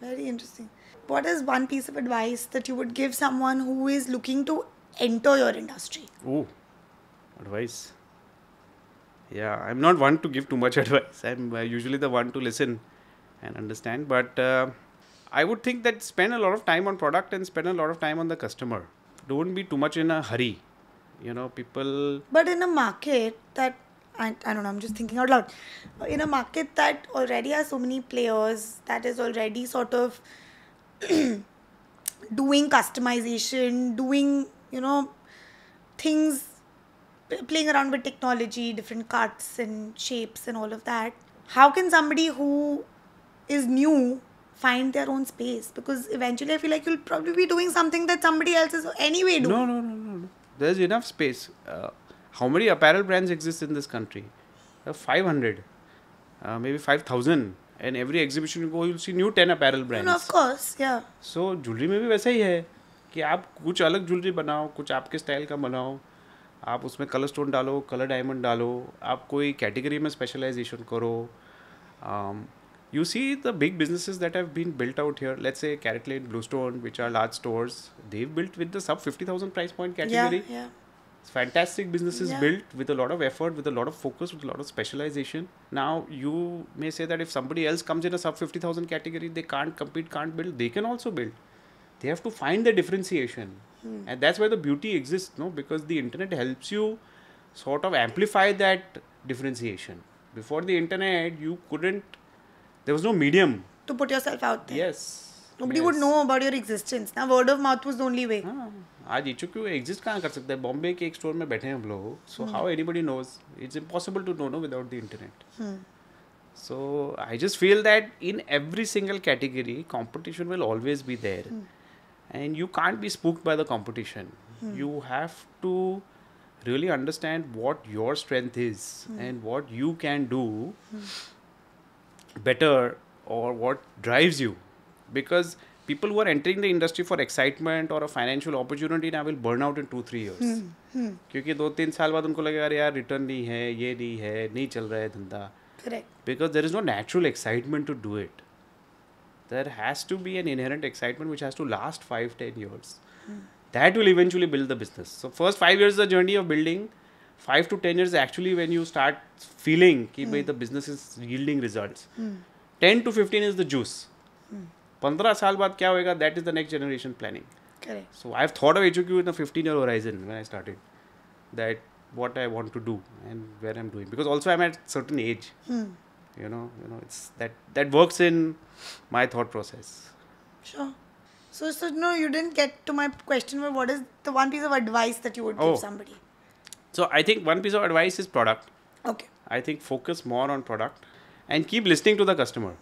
[SPEAKER 1] Very interesting. What is one piece of advice that you would give someone who is looking to enter your industry?
[SPEAKER 2] Oh, advice. Yeah, I'm not one to give too much advice. I'm usually the one to listen and understand. But I would think that spend a lot of time on product and spend a lot of time on the customer. Don't be too much in a hurry. People...
[SPEAKER 1] But in a market that, I don't know, I'm just thinking out loud. In a market that already has so many players, that is already sort of doing customization, doing, things, playing around with technology, different cuts and shapes and all of that. How can somebody who is new find their own space? Because eventually I feel like you'll probably be doing something that somebody else is anyway doing.
[SPEAKER 2] No. There's enough space. How many apparel brands exist in this country? 500, maybe 5,000. And every exhibition you go, you'll see new 10 apparel brands.
[SPEAKER 1] No, of course, yeah.
[SPEAKER 2] So jewelry में भी वैसा ही है कि आप कुछ अलग jewellery बनाओ, कुछ आपके स्टाइल का बनाओ, आप उसमें कलर स्टोन डालो, कलर डायमंड डालो, आप कोई कैटेगरी में स्पेशलाइजेशन करो. You see the big businesses that have been built out here, let's say Carrot Lane, Bluestone, which are large stores, they've built with the sub 50,000 price point category.
[SPEAKER 1] Yeah.
[SPEAKER 2] It's fantastic businesses built with a lot of effort, with a lot of focus, with a lot of specialization. Now, you may say that if somebody else comes in a sub 50,000 category, they can't compete, can't build, they can also build. They have to find the differentiation. And that's where the beauty exists, no? Because the internet helps you sort of amplify that differentiation. Before the internet, you couldn't, there was no medium
[SPEAKER 1] to put yourself out there.
[SPEAKER 2] Yes.
[SPEAKER 1] Nobody would know about your existence. Now, word of mouth was the only way.
[SPEAKER 2] आज HOQ exist कहाँ कर सकता है? बॉम्बे के एक store में बैठे हैं हम लोग. So how anybody knows? It's impossible to know without the internet. So I just feel that in every single category, competition will always be there. And you can't be spooked by the competition. You have to really understand what your strength is and what you can do better or what drives you. Because people who are entering the industry for excitement or a financial opportunity now will burn out in 2-3 years. क्योंकि 2-3 साल बाद उनको लगेगा अरे यार return नहीं है, ये नहीं है, नहीं चल रहा है धंधा.
[SPEAKER 1] Correct.
[SPEAKER 2] Because there is no natural excitement to do it. There has to be an inherent excitement which has to last 5-10 years. That will eventually build the business. So first 5 years is the journey of building. 5 to 10 years actually when you start feeling that the business is yielding results. 10 to 15 is the juice. 15 साल बाद क्या होएगा, that is the next generation planning.
[SPEAKER 1] Correct.
[SPEAKER 2] So I've thought of HHQ in a 15-year horizon when I started. That what I want to do and where I'm doing. Because also I'm at certain age. You know, it's that works in my thought process.
[SPEAKER 1] Sure. So no, you didn't get to my question. But what is the one piece of advice that you would give somebody?
[SPEAKER 2] So I think one piece of advice is product.
[SPEAKER 1] Okay.
[SPEAKER 2] I think focus more on product and keep listening to the customer.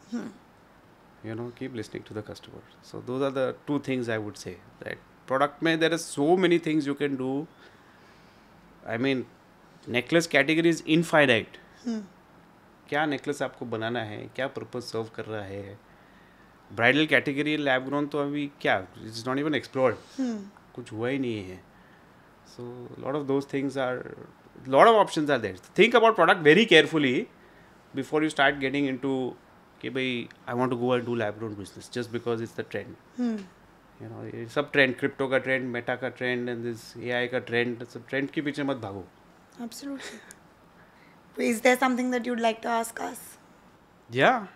[SPEAKER 2] Keep listening to the customer. So those are the two things I would say. That product mein there are so many things you can do. I mean, necklace category is infinite. क्या necklace आपको बनाना है, क्या purpose सर्व कर रहा है. Bridal category lab grown तो अभी क्या, इट्स नॉट इवन एक्सप्लोर्ड, कुछ हुआ ही नहीं है. So lot of those things are, lot of options are there. Think about product very carefully before you start getting into कि भाई I want to go and do lab grown business just because it's the trend. ये सब trend, crypto का trend, meta का trend and this AI का trend, सब trend के पीछे मत भागो.
[SPEAKER 1] Absolutely. Is there something that you'd like to ask us?
[SPEAKER 2] Yeah.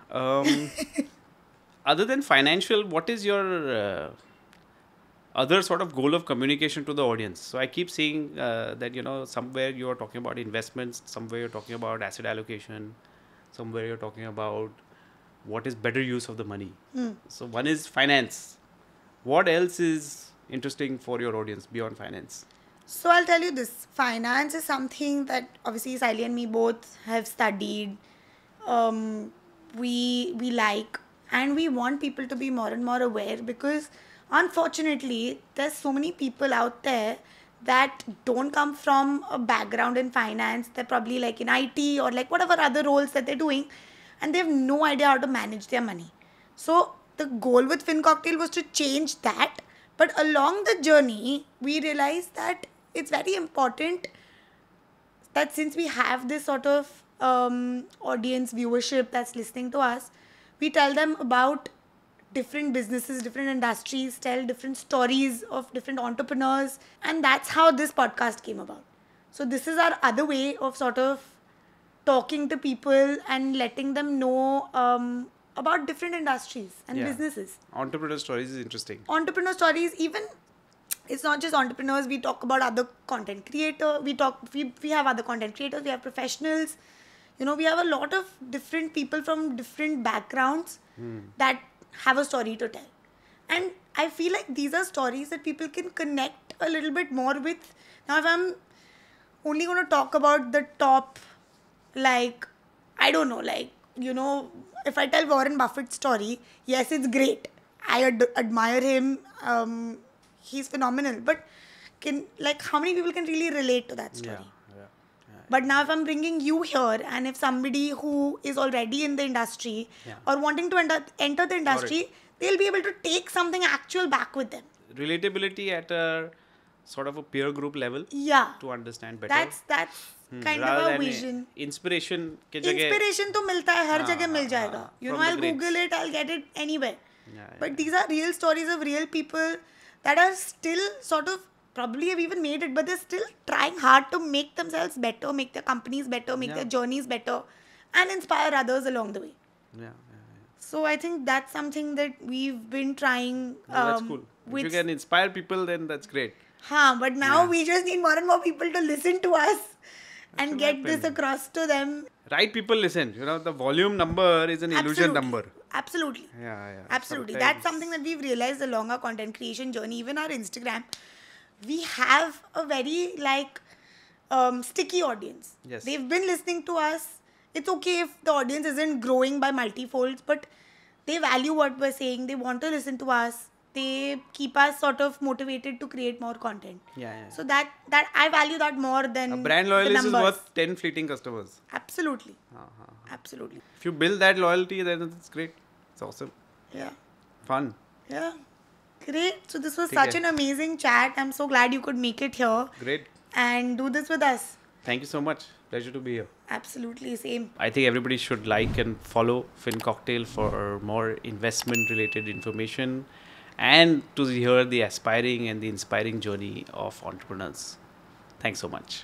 [SPEAKER 2] Other than financial, what is your other sort of goal of communication to the audience? So I keep seeing that, somewhere you're talking about investments, somewhere you're talking about asset allocation, somewhere you're talking about what is better use of the money. So one is finance. What else is interesting for your audience beyond finance?
[SPEAKER 1] So I'll tell you this. Finance is something that obviously Saili and me both have studied. We like, and we want people to be more and more aware, because unfortunately there's so many people out there that don't come from a background in finance. They're probably like in IT or like whatever other roles that they're doing, and they have no idea how to manage their money. So the goal with FinCocktail was to change that. But along the journey, we realized that it's very important that since we have this sort of audience viewership that's listening to us, we tell them about different businesses, different industries, tell different stories of different entrepreneurs. And that's how this podcast came about. So this is our other way of sort of talking to people and letting them know about different industries and businesses.
[SPEAKER 2] Entrepreneur stories is interesting.
[SPEAKER 1] Entrepreneur stories, even it's not just entrepreneurs. We talk about other content creators. We have other content creators. We have professionals. We have a lot of different people from different backgrounds that have a story to tell. And I feel like these are stories that people can connect a little bit more with. Now, if I'm only going to talk about the top, like, I don't know, like, if I tell Warren Buffett's story, yes, it's great. I admire him. He's phenomenal. But how many people can really relate to that story?
[SPEAKER 2] Yeah.
[SPEAKER 1] But now if I'm bringing you here, and if somebody who is already in the industry or wanting to enter the industry, they'll be able to take something actual back with them.
[SPEAKER 2] Relatability at a sort of a peer group level.
[SPEAKER 1] Yeah.
[SPEAKER 2] To understand better.
[SPEAKER 1] That's kind of a vision.
[SPEAKER 2] Inspiration के जगह.
[SPEAKER 1] Inspiration तो मिलता है, हर जगह मिल जाएगा. I'll Google it, I'll get it anywhere. But these are real stories of real people that are still sort of probably have even made it, but they're still trying hard to make themselves better, make their companies better, make their journeys better, and inspire others along the way. So I think that's something that we've been trying.
[SPEAKER 2] That's cool. If you can inspire people, then that's great.
[SPEAKER 1] But now we just need more and more people to listen to us and get this across to them.
[SPEAKER 2] Right people listen. The volume number is an illusion number.
[SPEAKER 1] Absolutely. Absolutely.
[SPEAKER 2] Sometimes.
[SPEAKER 1] That's something that we've realized along our content creation journey. Even our Instagram, we have a very sticky audience.
[SPEAKER 2] Yes.
[SPEAKER 1] They've been listening to us. it's okay if the audience isn't growing by multifolds, but they value what we're saying. They want to listen to us. They keep us sort of motivated to create more content.
[SPEAKER 2] Yeah.
[SPEAKER 1] So that I value that more than
[SPEAKER 2] A brand
[SPEAKER 1] the
[SPEAKER 2] loyalty is
[SPEAKER 1] numbers.
[SPEAKER 2] worth 10 fleeting customers.
[SPEAKER 1] Absolutely. Absolutely.
[SPEAKER 2] If you build that loyalty, then it's great. It's awesome.
[SPEAKER 1] Yeah.
[SPEAKER 2] Fun.
[SPEAKER 1] Yeah. Great. So this was
[SPEAKER 2] Take
[SPEAKER 1] such
[SPEAKER 2] care.
[SPEAKER 1] an amazing chat. I'm so glad you could make it here
[SPEAKER 2] Great.
[SPEAKER 1] and do this with us.
[SPEAKER 2] Thank you so much. Pleasure to be here.
[SPEAKER 1] Absolutely. Same.
[SPEAKER 2] I think everybody should like and follow FinCocktail for more investment related information and to hear the aspiring and the inspiring journey of entrepreneurs. Thanks so much.